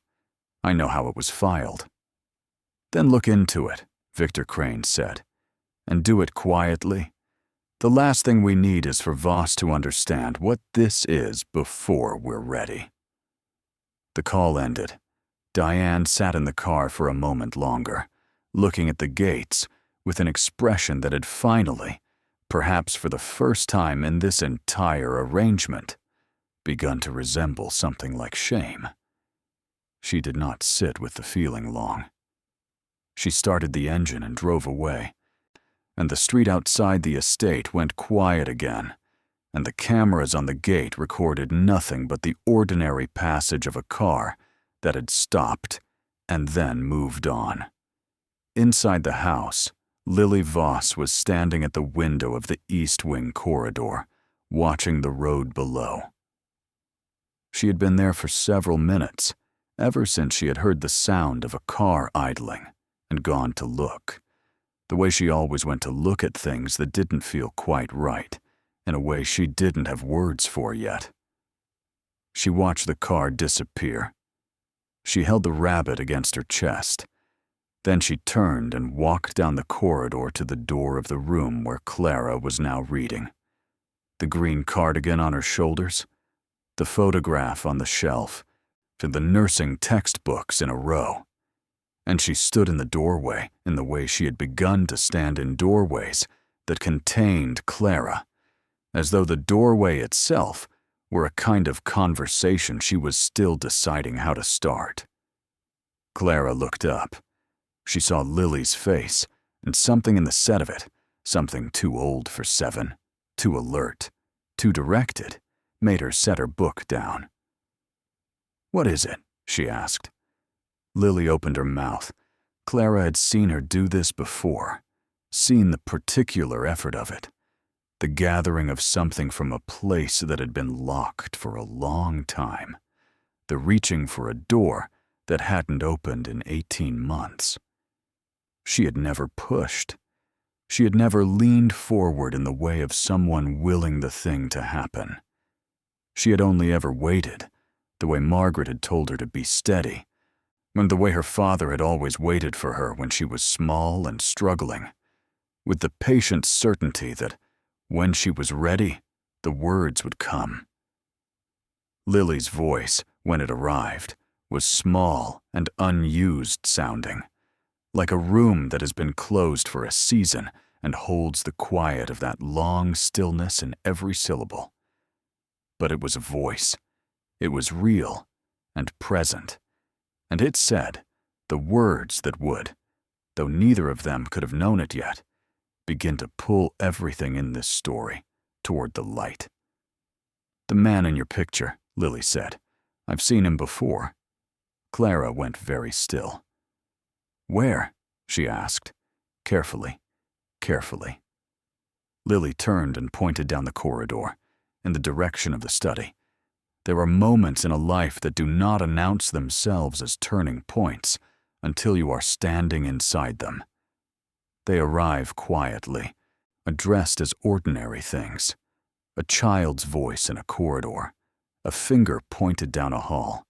S1: I know how it was filed." "Then look into it," Victor Crane said, "and do it quietly. The last thing we need is for Voss to understand what this is before we're ready." The call ended. Diane sat in the car for a moment longer, looking at the gates with an expression that had finally, perhaps for the first time in this entire arrangement, begun to resemble something like shame. She did not sit with the feeling long. She started the engine and drove away, and the street outside the estate went quiet again, and the cameras on the gate recorded nothing but the ordinary passage of a car that had stopped and then moved on. Inside the house, Lily Voss was standing at the window of the East Wing corridor, watching the road below. She had been there for several minutes, ever since she had heard the sound of a car idling, and gone to look, the way she always went to look at things that didn't feel quite right, in a way she didn't have words for yet. She watched the car disappear. She held the rabbit against her chest. Then she turned and walked down the corridor to the door of the room where Clara was now reading. The green cardigan on her shoulders, the photograph on the shelf, and the nursing textbooks in a row. And she stood in the doorway in the way she had begun to stand in doorways that contained Clara, as though the doorway itself were a kind of conversation she was still deciding how to start. Clara looked up. She saw Lily's face, and something in the set of it, something too old for 7, too alert, too directed, made her set her book down. "What is it?" she asked. Lily opened her mouth. Clara had seen her do this before, seen the particular effort of it, the gathering of something from a place that had been locked for a long time, the reaching for a door that hadn't opened in 18 months. She had never pushed. She had never leaned forward in the way of someone willing the thing to happen. She had only ever waited, the way Margaret had told her to be steady, and the way her father had always waited for her when she was small and struggling, with the patient certainty that, when she was ready, the words would come. Lily's voice, when it arrived, was small and unused sounding, like a room that has been closed for a season and holds the quiet of that long stillness in every syllable. But it was a voice. It was real and present, and it said the words that would, though neither of them could have known it yet, begin to pull everything in this story toward the light. "The man in your picture," Lily said. "I've seen him before." Clara went very still. "Where?" she asked, carefully. Lily turned and pointed down the corridor, in the direction of the study. There are moments in a life that do not announce themselves as turning points until you are standing inside them. They arrive quietly, addressed as ordinary things. A child's voice in a corridor, a finger pointed down a hall.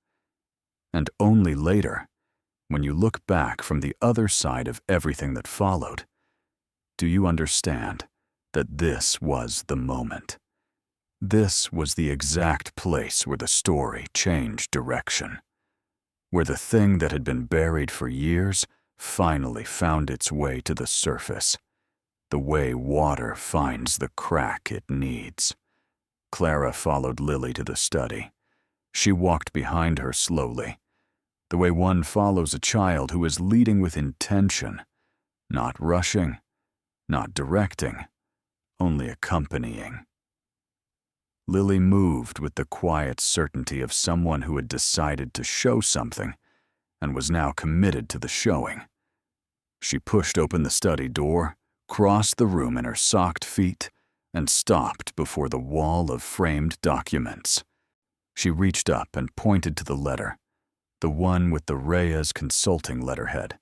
S1: And only later, when you look back from the other side of everything that followed, do you understand that this was the moment. This was the exact place where the story changed direction, where the thing that had been buried for years finally found its way to the surface, the way water finds the crack it needs. Clara followed Lily to the study. She walked behind her slowly, the way one follows a child who is leading with intention, not rushing, not directing, only accompanying. Lily moved with the quiet certainty of someone who had decided to show something and was now committed to the showing. She pushed open the study door, crossed the room in her socked feet, and stopped before the wall of framed documents. She reached up and pointed to the letter, the one with the Reyes Consulting letterhead.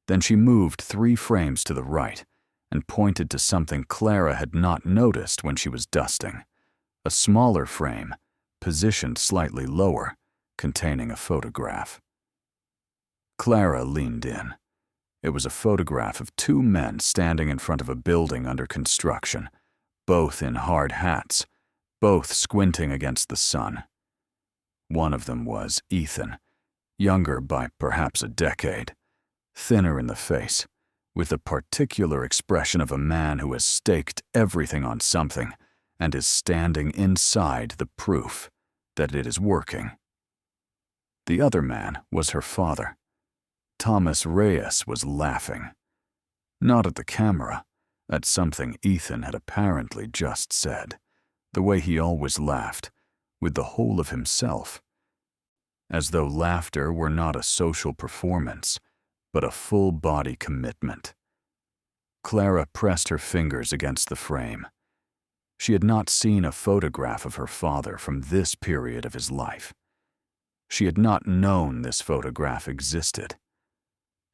S1: Then she moved 3 frames to the right and pointed to something Clara had not noticed when she was dusting. A smaller frame, positioned slightly lower, containing a photograph. Clara leaned in. It was a photograph of 2 men standing in front of a building under construction, both in hard hats, both squinting against the sun. One of them was Ethan, younger by perhaps a decade, thinner in the face, with the particular expression of a man who has staked everything on something and is standing inside the proof that it is working. The other man was her father. Thomas Reyes was laughing. Not at the camera, at something Ethan had apparently just said, the way he always laughed, with the whole of himself. As though laughter were not a social performance, but a full-body commitment. Clara pressed her fingers against the frame. She had not seen a photograph of her father from this period of his life. She had not known this photograph existed.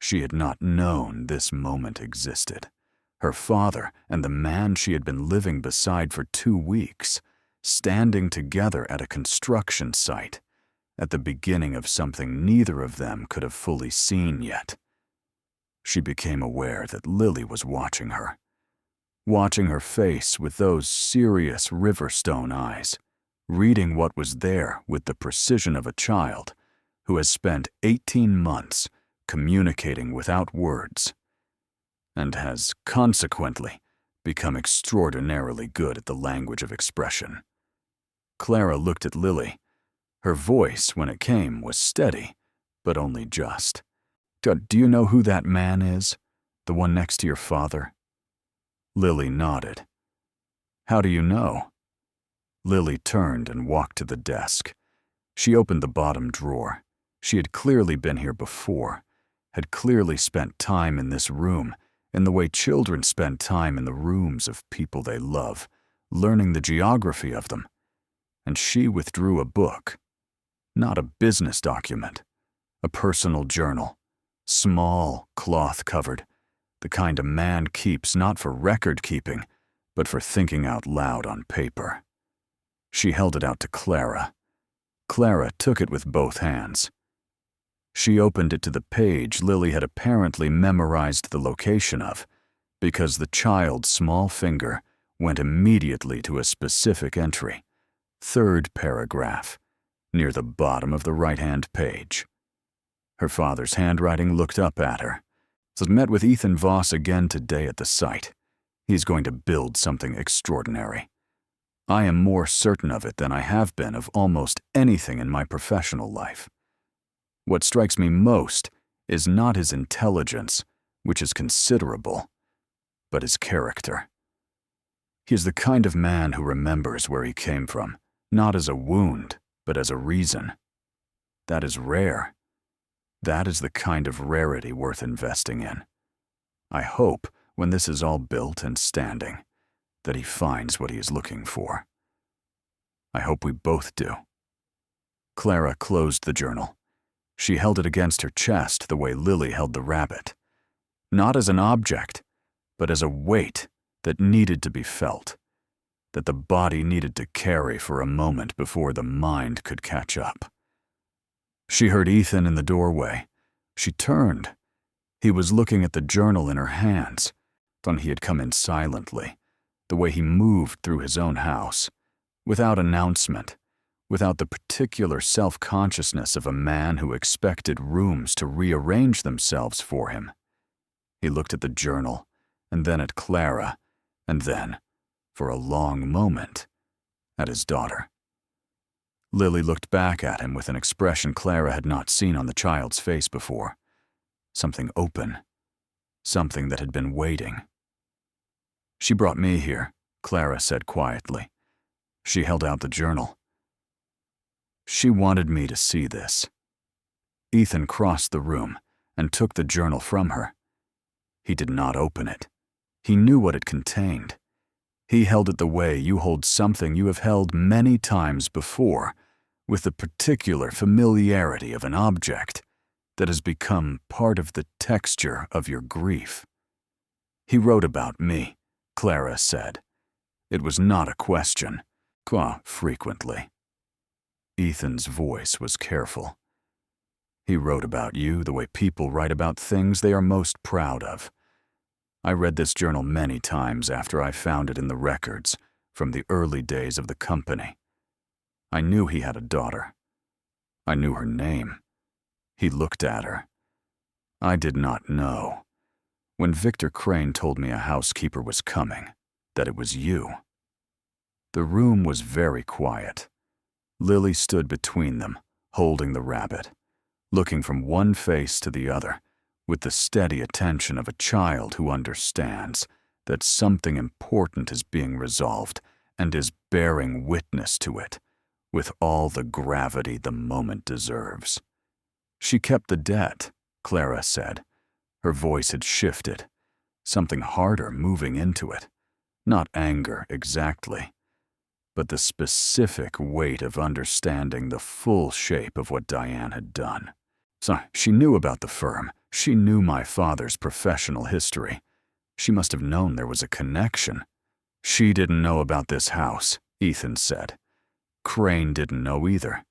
S1: She had not known this moment existed. Her father and the man she had been living beside for 2 weeks, standing together at a construction site, at the beginning of something neither of them could have fully seen yet. She became aware that Lily was watching her face with those serious Riverstone eyes, reading what was there with the precision of a child who has spent 18 months communicating without words, and has consequently become extraordinarily good at the language of expression. Clara looked at Lily. Her voice, when it came, was steady, but only just. "Do you know who that man is? The one next to your father?" Lily nodded. "How do you know?" Lily turned and walked to the desk. She opened the bottom drawer. She had clearly been here before, had clearly spent time in this room, in the way children spend time in the rooms of people they love, learning the geography of them. And she withdrew a book. Not a business document, a personal journal, small, cloth-covered, the kind a man keeps not for record-keeping, but for thinking out loud on paper. She held it out to Clara. Clara took it with both hands. She opened it to the page Lily had apparently memorized the location of, because the child's small finger went immediately to a specific entry, 3rd paragraph, near the bottom of the right-hand page. Her father's handwriting looked up at her. "So met with Ethan Voss again today at the site. He's going to build something extraordinary. I am more certain of it than I have been of almost anything in my professional life. What strikes me most is not his intelligence, which is considerable, but his character. He is the kind of man who remembers where he came from, not as a wound, but as a reason. That is rare. That is the kind of rarity worth investing in. I hope, when this is all built and standing, that he finds what he is looking for. I hope we both do." Clara closed the journal. She held it against her chest the way Lily held the rabbit. Not as an object, but as a weight that needed to be felt, that the body needed to carry for a moment before the mind could catch up. She heard Ethan in the doorway. She turned. He was looking at the journal in her hands. When he had come in silently, the way he moved through his own house, without announcement, without the particular self-consciousness of a man who expected rooms to rearrange themselves for him. He looked at the journal, and then at Clara, and then, for a long moment, at his daughter. Lily looked back at him with an expression Clara had not seen on the child's face before. Something open. Something that had been waiting. "She brought me here," Clara said quietly. She held out the journal. "She wanted me to see this." Ethan crossed the room and took the journal from her. He did not open it. He knew what it contained. He held it the way you hold something you have held many times before, with the particular familiarity of an object that has become part of the texture of your grief. "He wrote about me," Clara said. It was not a question. Frequently. Ethan's voice was careful. "He wrote about you the way people write about things they are most proud of. I read this journal many times after I found it in the records from the early days of the company. I knew he had a daughter. I knew her name." He looked at her. "I did not know, when Victor Crane told me a housekeeper was coming, that it was you." The room was very quiet. Lily stood between them, holding the rabbit, looking from one face to the other, with the steady attention of a child who understands that something important is being resolved and is bearing witness to it, with all the gravity the moment deserves. "She kept the debt," Clara said. Her voice had shifted, something harder moving into it. Not anger exactly, but the specific weight of understanding the full shape of what Diane had done. So she knew about the firm. She knew my father's professional history. She must have known there was a connection. "She didn't know about this house," Ethan said. "Crane didn't know either.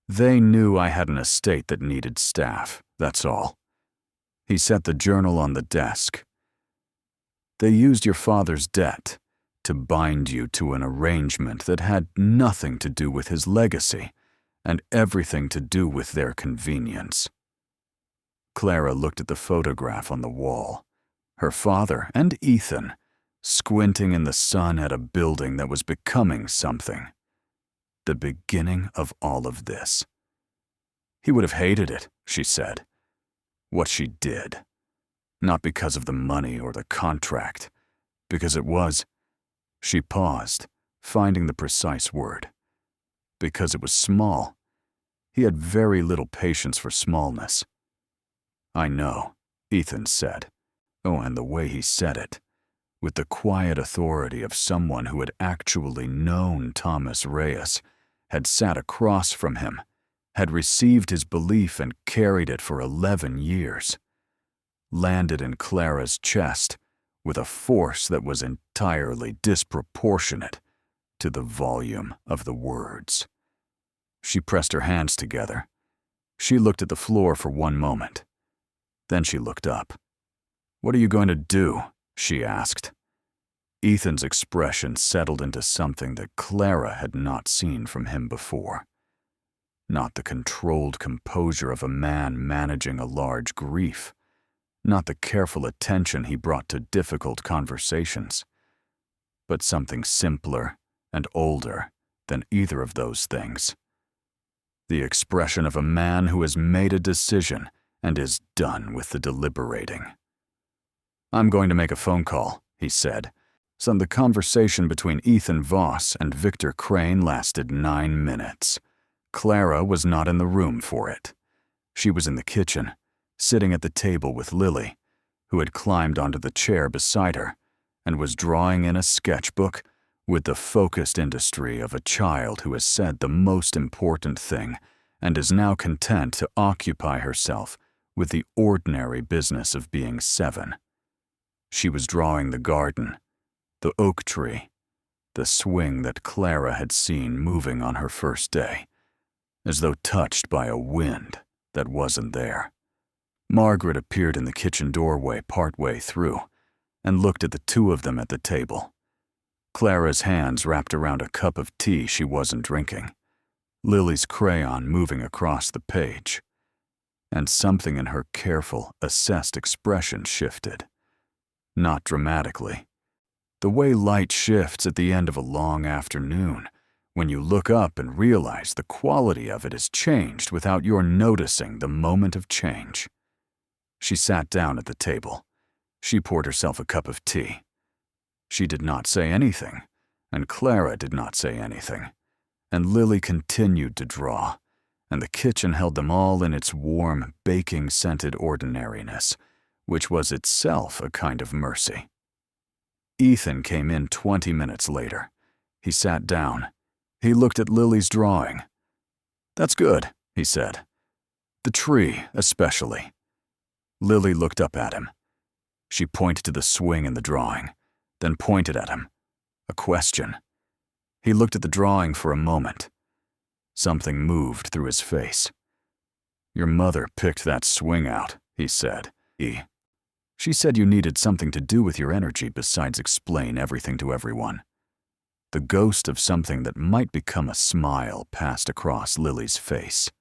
S1: They knew I had an estate that needed staff, that's all." He set the journal on the desk. "They used your father's debt to bind you to an arrangement that had nothing to do with his legacy and everything to do with their convenience." Clara looked at the photograph on the wall. Her father and Ethan, squinting in the sun at a building that was becoming something. The beginning of all of this. "He would have hated it," she said. "What she did. Not because of the money or the contract, because it was—" She paused, finding the precise word. "Because it was small." He had very little patience for smallness. "I know," Ethan said. Oh, and the way he said it, with the quiet authority of someone who had actually known Thomas Reyes, had sat across from him, had received his belief and carried it for 11 years. Landed in Clara's chest with a force that was entirely disproportionate to the volume of the words. She pressed her hands together. She looked at the floor for one moment. Then she looked up. "What are you going to do?" she asked. Ethan's expression settled into something that Clara had not seen from him before. Not the controlled composure of a man managing a large grief. Not the careful attention he brought to difficult conversations. But something simpler and older than either of those things. The expression of a man who has made a decision and is done with the deliberating. "I'm going to make a phone call," he said. So the conversation between Ethan Voss and Victor Crane lasted 9 minutes. Clara was not in the room for it. She was in the kitchen, sitting at the table with Lily, who had climbed onto the chair beside her and was drawing in a sketchbook with the focused industry of a child who has said the most important thing and is now content to occupy herself with the ordinary business of being 7. She was drawing the garden, the oak tree, the swing that Clara had seen moving on her first day, as though touched by a wind that wasn't there. Margaret appeared in the kitchen doorway partway through and looked at the two of them at the table. Clara's hands wrapped around a cup of tea she wasn't drinking, Lily's crayon moving across the page. And something in her careful, assessed expression shifted. Not dramatically. The way light shifts at the end of a long afternoon, when you look up and realize the quality of it is changed without your noticing the moment of change. She sat down at the table. She poured herself a cup of tea. She did not say anything, and Clara did not say anything, and Lily continued to draw, and the kitchen held them all in its warm, baking-scented ordinariness, which was itself a kind of mercy. Ethan came in 20 minutes later. He sat down. He looked at Lily's drawing. "That's good," he said. "The tree, especially." Lily looked up at him. She pointed to the swing in the drawing, then pointed at him. A question. He looked at the drawing for a moment. Something moved through his face. "Your mother picked that swing out," he said. She said you needed something to do with your energy besides explain everything to everyone." The ghost of something that might become a smile passed across Lily's face.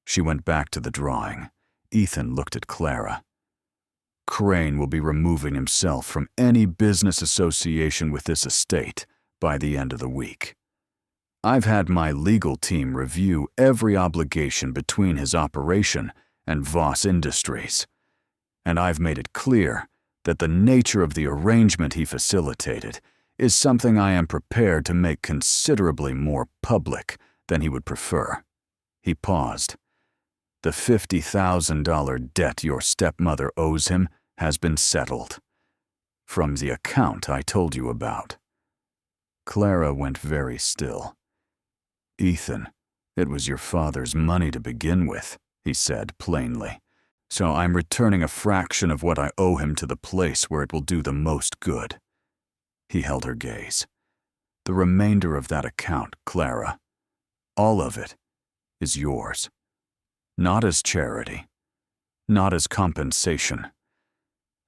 S1: She went back to the drawing. Ethan looked at Clara. "Crane will be removing himself from any business association with this estate by the end of the week. I've had my legal team review every obligation between his operation and Voss Industries, and I've made it clear that the nature of the arrangement he facilitated is something I am prepared to make considerably more public than he would prefer." He paused. "The $50,000 debt your stepmother owes him has been settled. From the account I told you about." Clara went very still. "Ethan, it was your father's money to begin with," he said plainly. "So I'm returning a fraction of what I owe him to the place where it will do the most good." He held her gaze. "The remainder of that account, Clara, all of it, is yours. Not as charity, not as compensation,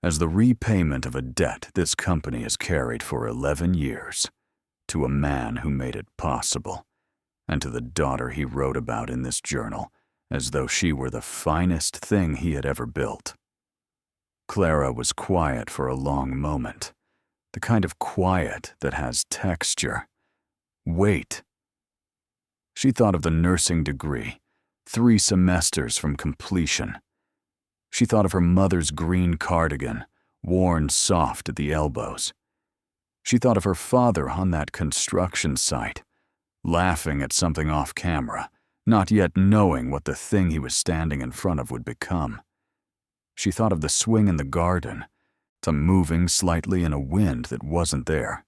S1: as the repayment of a debt this company has carried for 11 years, to a man who made it possible, and to the daughter he wrote about in this journal, as though she were the finest thing he had ever built." Clara was quiet for a long moment, the kind of quiet that has texture, weight. She thought of the nursing degree, 3 semesters from completion. She thought of her mother's green cardigan, worn soft at the elbows. She thought of her father on that construction site, laughing at something off camera, not yet knowing what the thing he was standing in front of would become. She thought of the swing in the garden, to moving slightly in a wind that wasn't there.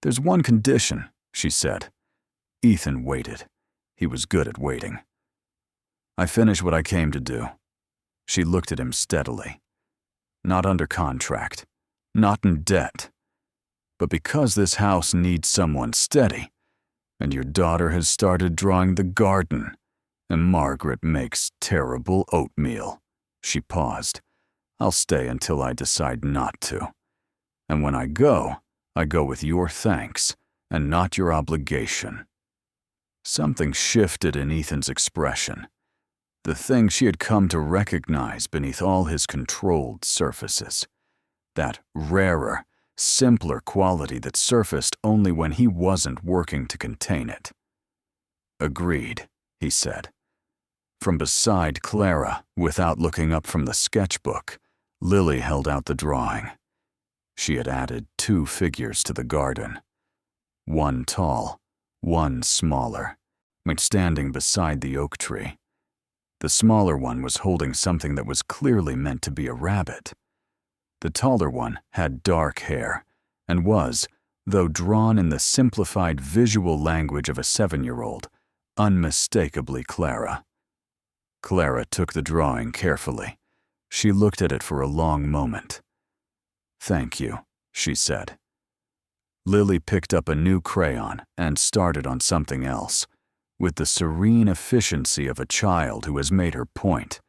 S1: "There's one condition," she said. Ethan waited. He was good at waiting. "I finish what I came to do." She looked at him steadily. "Not under contract, not in debt, but because this house needs someone steady, and your daughter has started drawing the garden, and Margaret makes terrible oatmeal." She paused. "I'll stay until I decide not to. And when I go with your thanks, and not your obligation." Something shifted in Ethan's expression, the thing she had come to recognize beneath all his controlled surfaces, that rarer, simpler quality that surfaced only when he wasn't working to contain it. "Agreed," he said. From beside Clara, without looking up from the sketchbook, Lily held out the drawing. She had added 2 figures to the garden. One tall, one smaller, standing beside the oak tree. The smaller one was holding something that was clearly meant to be a rabbit. The taller one had dark hair and was, though drawn in the simplified visual language of a 7-year-old, unmistakably Clara. Clara took the drawing carefully. She looked at it for a long moment. "Thank you," she said. Lily picked up a new crayon and started on something else, with the serene efficiency of a child who has made her point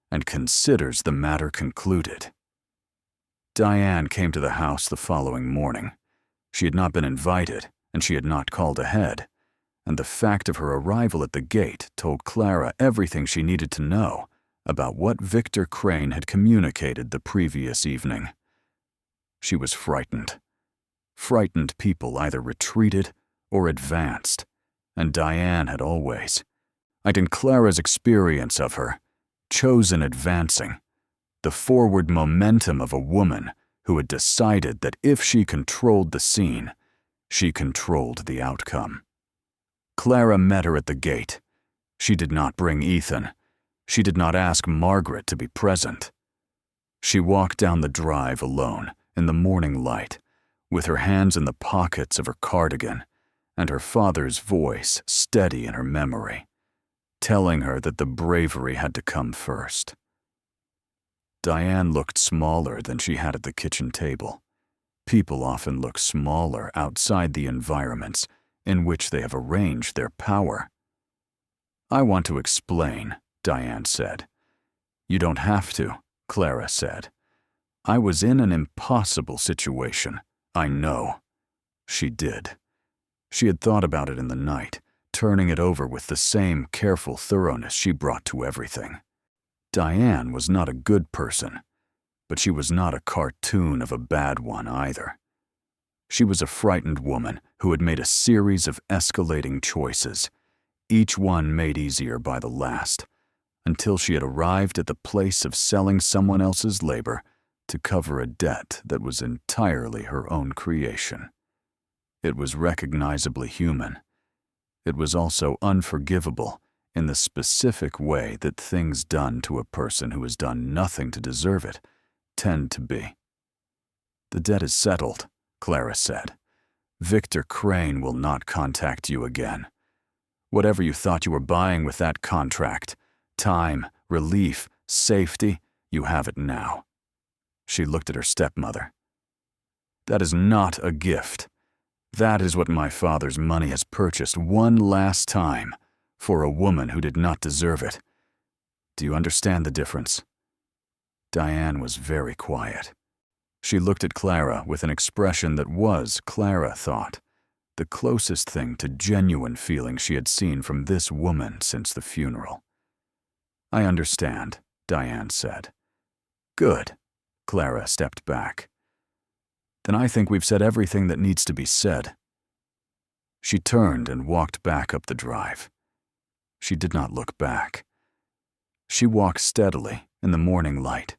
S1: and considers the matter concluded. Diane came to the house the following morning. She had not been invited, and she had not called ahead, and the fact of her arrival at the gate told Clara everything she needed to know about what Victor Crane had communicated the previous evening. She was frightened. Frightened people either retreated or advanced, and Diane had always, and in Clara's experience of her, chosen advancing, the forward momentum of a woman who had decided that if she controlled the scene, she controlled the outcome. Clara met her at the gate. She did not bring Ethan. She did not ask Margaret to be present. She walked down the drive alone in the morning light, with her hands in the pockets of her cardigan and her father's voice steady in her memory, telling her that the bravery had to come first. Diane looked smaller than she had at the kitchen table. People often look smaller outside the environments in which they have arranged their power. "I want to explain," Diane said. "You don't have to," Clara said. "I was in an impossible situation. I know." She did. She had thought about it in the night, turning it over with the same careful thoroughness she brought to everything. Diane was not a good person, but she was not a cartoon of a bad one either. She was a frightened woman who had made a series of escalating choices, each one made easier by the last, until she had arrived at the place of selling someone else's labor to cover a debt that was entirely her own creation. It was recognizably human. It was also unforgivable in the specific way that things done to a person who has done nothing to deserve it tend to be. "The debt is settled," Clara said. "Victor Crane will not contact you again. Whatever you thought you were buying with that contract, time, relief, safety, you have it now." She looked at her stepmother. "That is not a gift. That is what my father's money has purchased one last time for a woman who did not deserve it. Do you understand the difference?" Diane was very quiet. She looked at Clara with an expression that was, Clara thought, the closest thing to genuine feeling she had seen from this woman since the funeral. "I understand," Diane said. "Good." Clara stepped back. "Then I think we've said everything that needs to be said." She turned and walked back up the drive. She did not look back. She walked steadily in the morning light,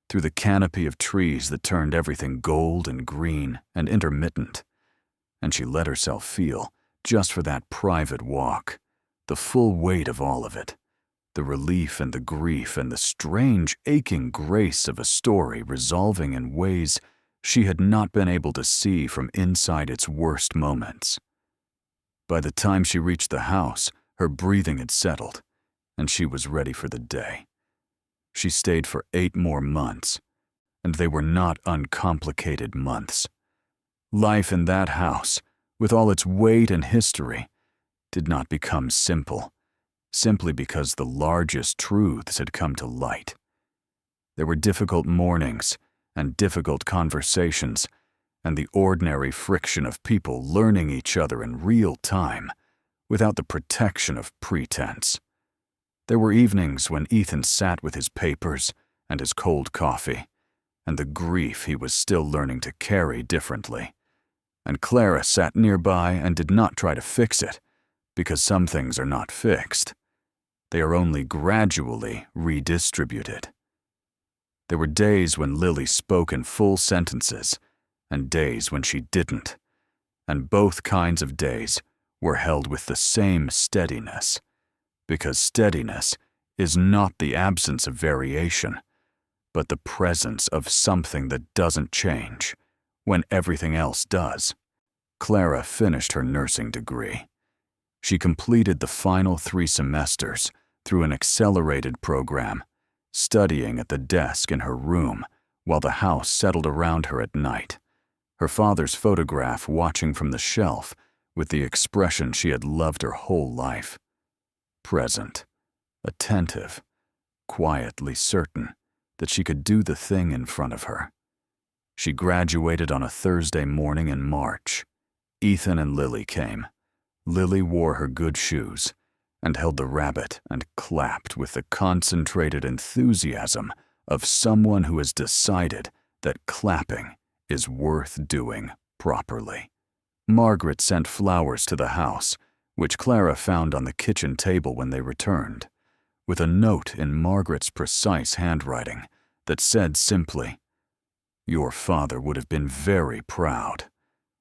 S1: through the canopy of trees that turned everything gold and green and intermittent, and she let herself feel, just for that private walk, the full weight of all of it, the relief and the grief and the strange aching grace of a story resolving in ways she had not been able to see from inside its worst moments. By the time she reached the house, her breathing had settled, and she was ready for the day. She stayed for 8 more months, and they were not uncomplicated months. Life in that house, with all its weight and history, did not become simple, simply because the largest truths had come to light. There were difficult mornings and difficult conversations, and the ordinary friction of people learning each other in real time, without the protection of pretense. There were evenings when Ethan sat with his papers and his cold coffee, and the grief he was still learning to carry differently. And Clara sat nearby and did not try to fix it, because some things are not fixed. They are only gradually redistributed. There were days when Lily spoke in full sentences, and days when she didn't, and both kinds of days were held with the same steadiness, because steadiness is not the absence of variation, but the presence of something that doesn't change when everything else does. Clara finished her nursing degree. She completed the final 3 semesters through an accelerated program, studying at the desk in her room while the house settled around her at night, her father's photograph watching from the shelf with the expression she had loved her whole life. Present, attentive, quietly certain that she could do the thing in front of her. She graduated on a Thursday morning in March. Ethan and Lily came. Lily wore her good shoes and held the rabbit and clapped with the concentrated enthusiasm of someone who has decided that clapping is worth doing properly. Margaret sent flowers to the house, which Clara found on the kitchen table when they returned, with a note in Margaret's precise handwriting that said simply, "Your father would have been very proud,"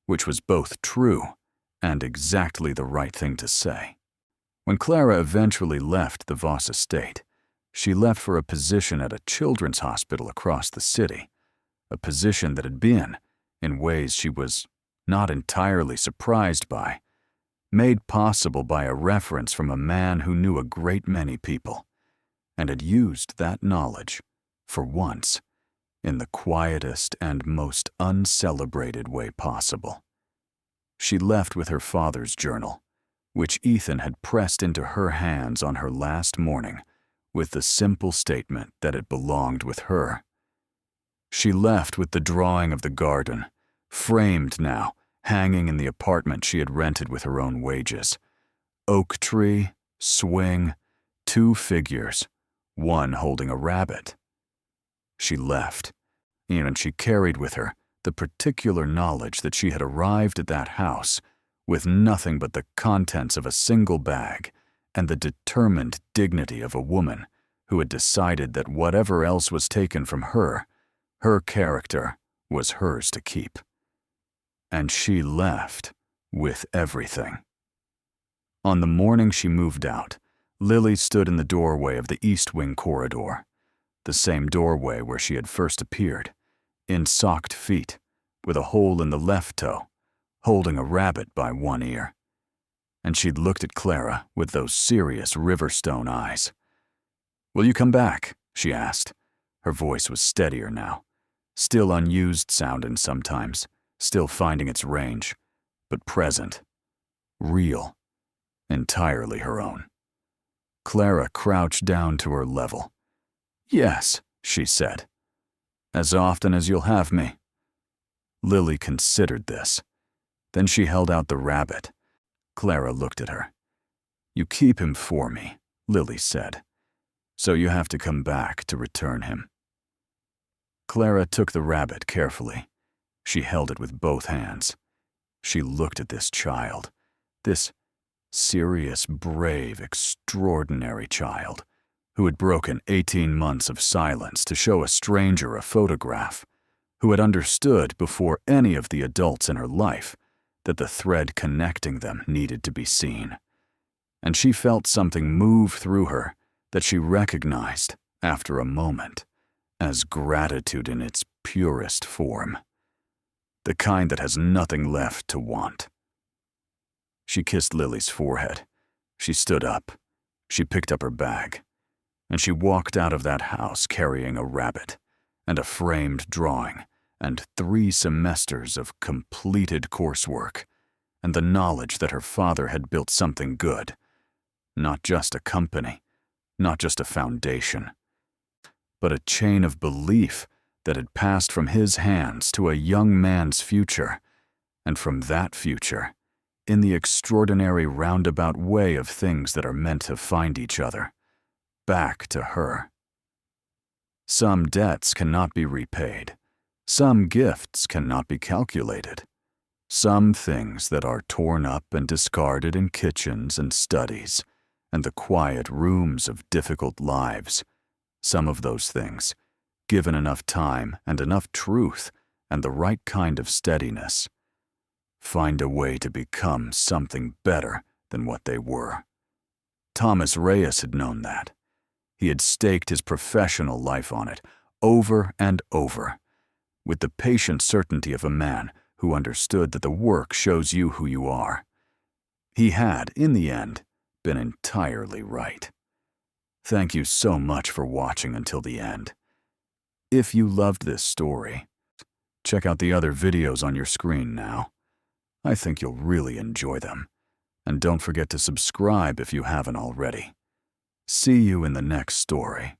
S1: which was both true and exactly the right thing to say. When Clara eventually left the Voss estate, she left for a position at a children's hospital across the city, a position that had been, in ways she was not entirely surprised by, made possible by a reference from a man who knew a great many people, and had used that knowledge, for once, in the quietest and most uncelebrated way possible. She left with her father's journal, which Ethan had pressed into her hands on her last morning, with the simple statement that it belonged with her. She left with the drawing of the garden, framed now, hanging in the apartment she had rented with her own wages. Oak tree, swing, 2 figures, one holding a rabbit. She left, and she carried with her the particular knowledge that she had arrived at that house with nothing but the contents of a single bag and the determined dignity of a woman who had decided that whatever else was taken from her, her character was hers to keep. And she left with everything. On the morning she moved out, Lily stood in the doorway of the East Wing corridor, the same doorway where she had first appeared, in socked feet, with a hole in the left toe, holding a rabbit by one ear. And she'd looked at Clara with those serious Riverstone eyes. "Will you come back?" she asked. Her voice was steadier now, still unused sounding sometimes, still finding its range, but present, real, entirely her own. Clara crouched down to her level. "Yes," she said. "As often as you'll have me." Lily considered this. Then she held out the rabbit. Clara looked at her. "You keep him for me," Lily said. "So you have to come back to return him." Clara took the rabbit carefully. She held it with both hands. She looked at this child, this serious, brave, extraordinary child, who had broken 18 months of silence to show a stranger a photograph, who had understood before any of the adults in her life that the thread connecting them needed to be seen. And she felt something move through her that she recognized, after a moment, as gratitude in its purest form. The kind that has nothing left to want. She kissed Lily's forehead. She stood up. She picked up her bag. And she walked out of that house carrying a rabbit, and a framed drawing, and 3 semesters of completed coursework, and the knowledge that her father had built something good. Not just a company, not just a foundation, but a chain of belief that had passed from his hands to a young man's future, and from that future, in the extraordinary roundabout way of things that are meant to find each other, back to her. Some debts cannot be repaid. Some gifts cannot be calculated. Some things that are torn up and discarded in kitchens and studies, and the quiet rooms of difficult lives, some of those things, given enough time and enough truth and the right kind of steadiness, find a way to become something better than what they were. Thomas Reyes had known that. He had staked his professional life on it, over and over, with the patient certainty of a man who understood that the work shows you who you are. He had, in the end, been entirely right. Thank you so much for watching until the end. If you loved this story, check out the other videos on your screen now. I think you'll really enjoy them. And don't forget to subscribe if you haven't already. See you in the next story.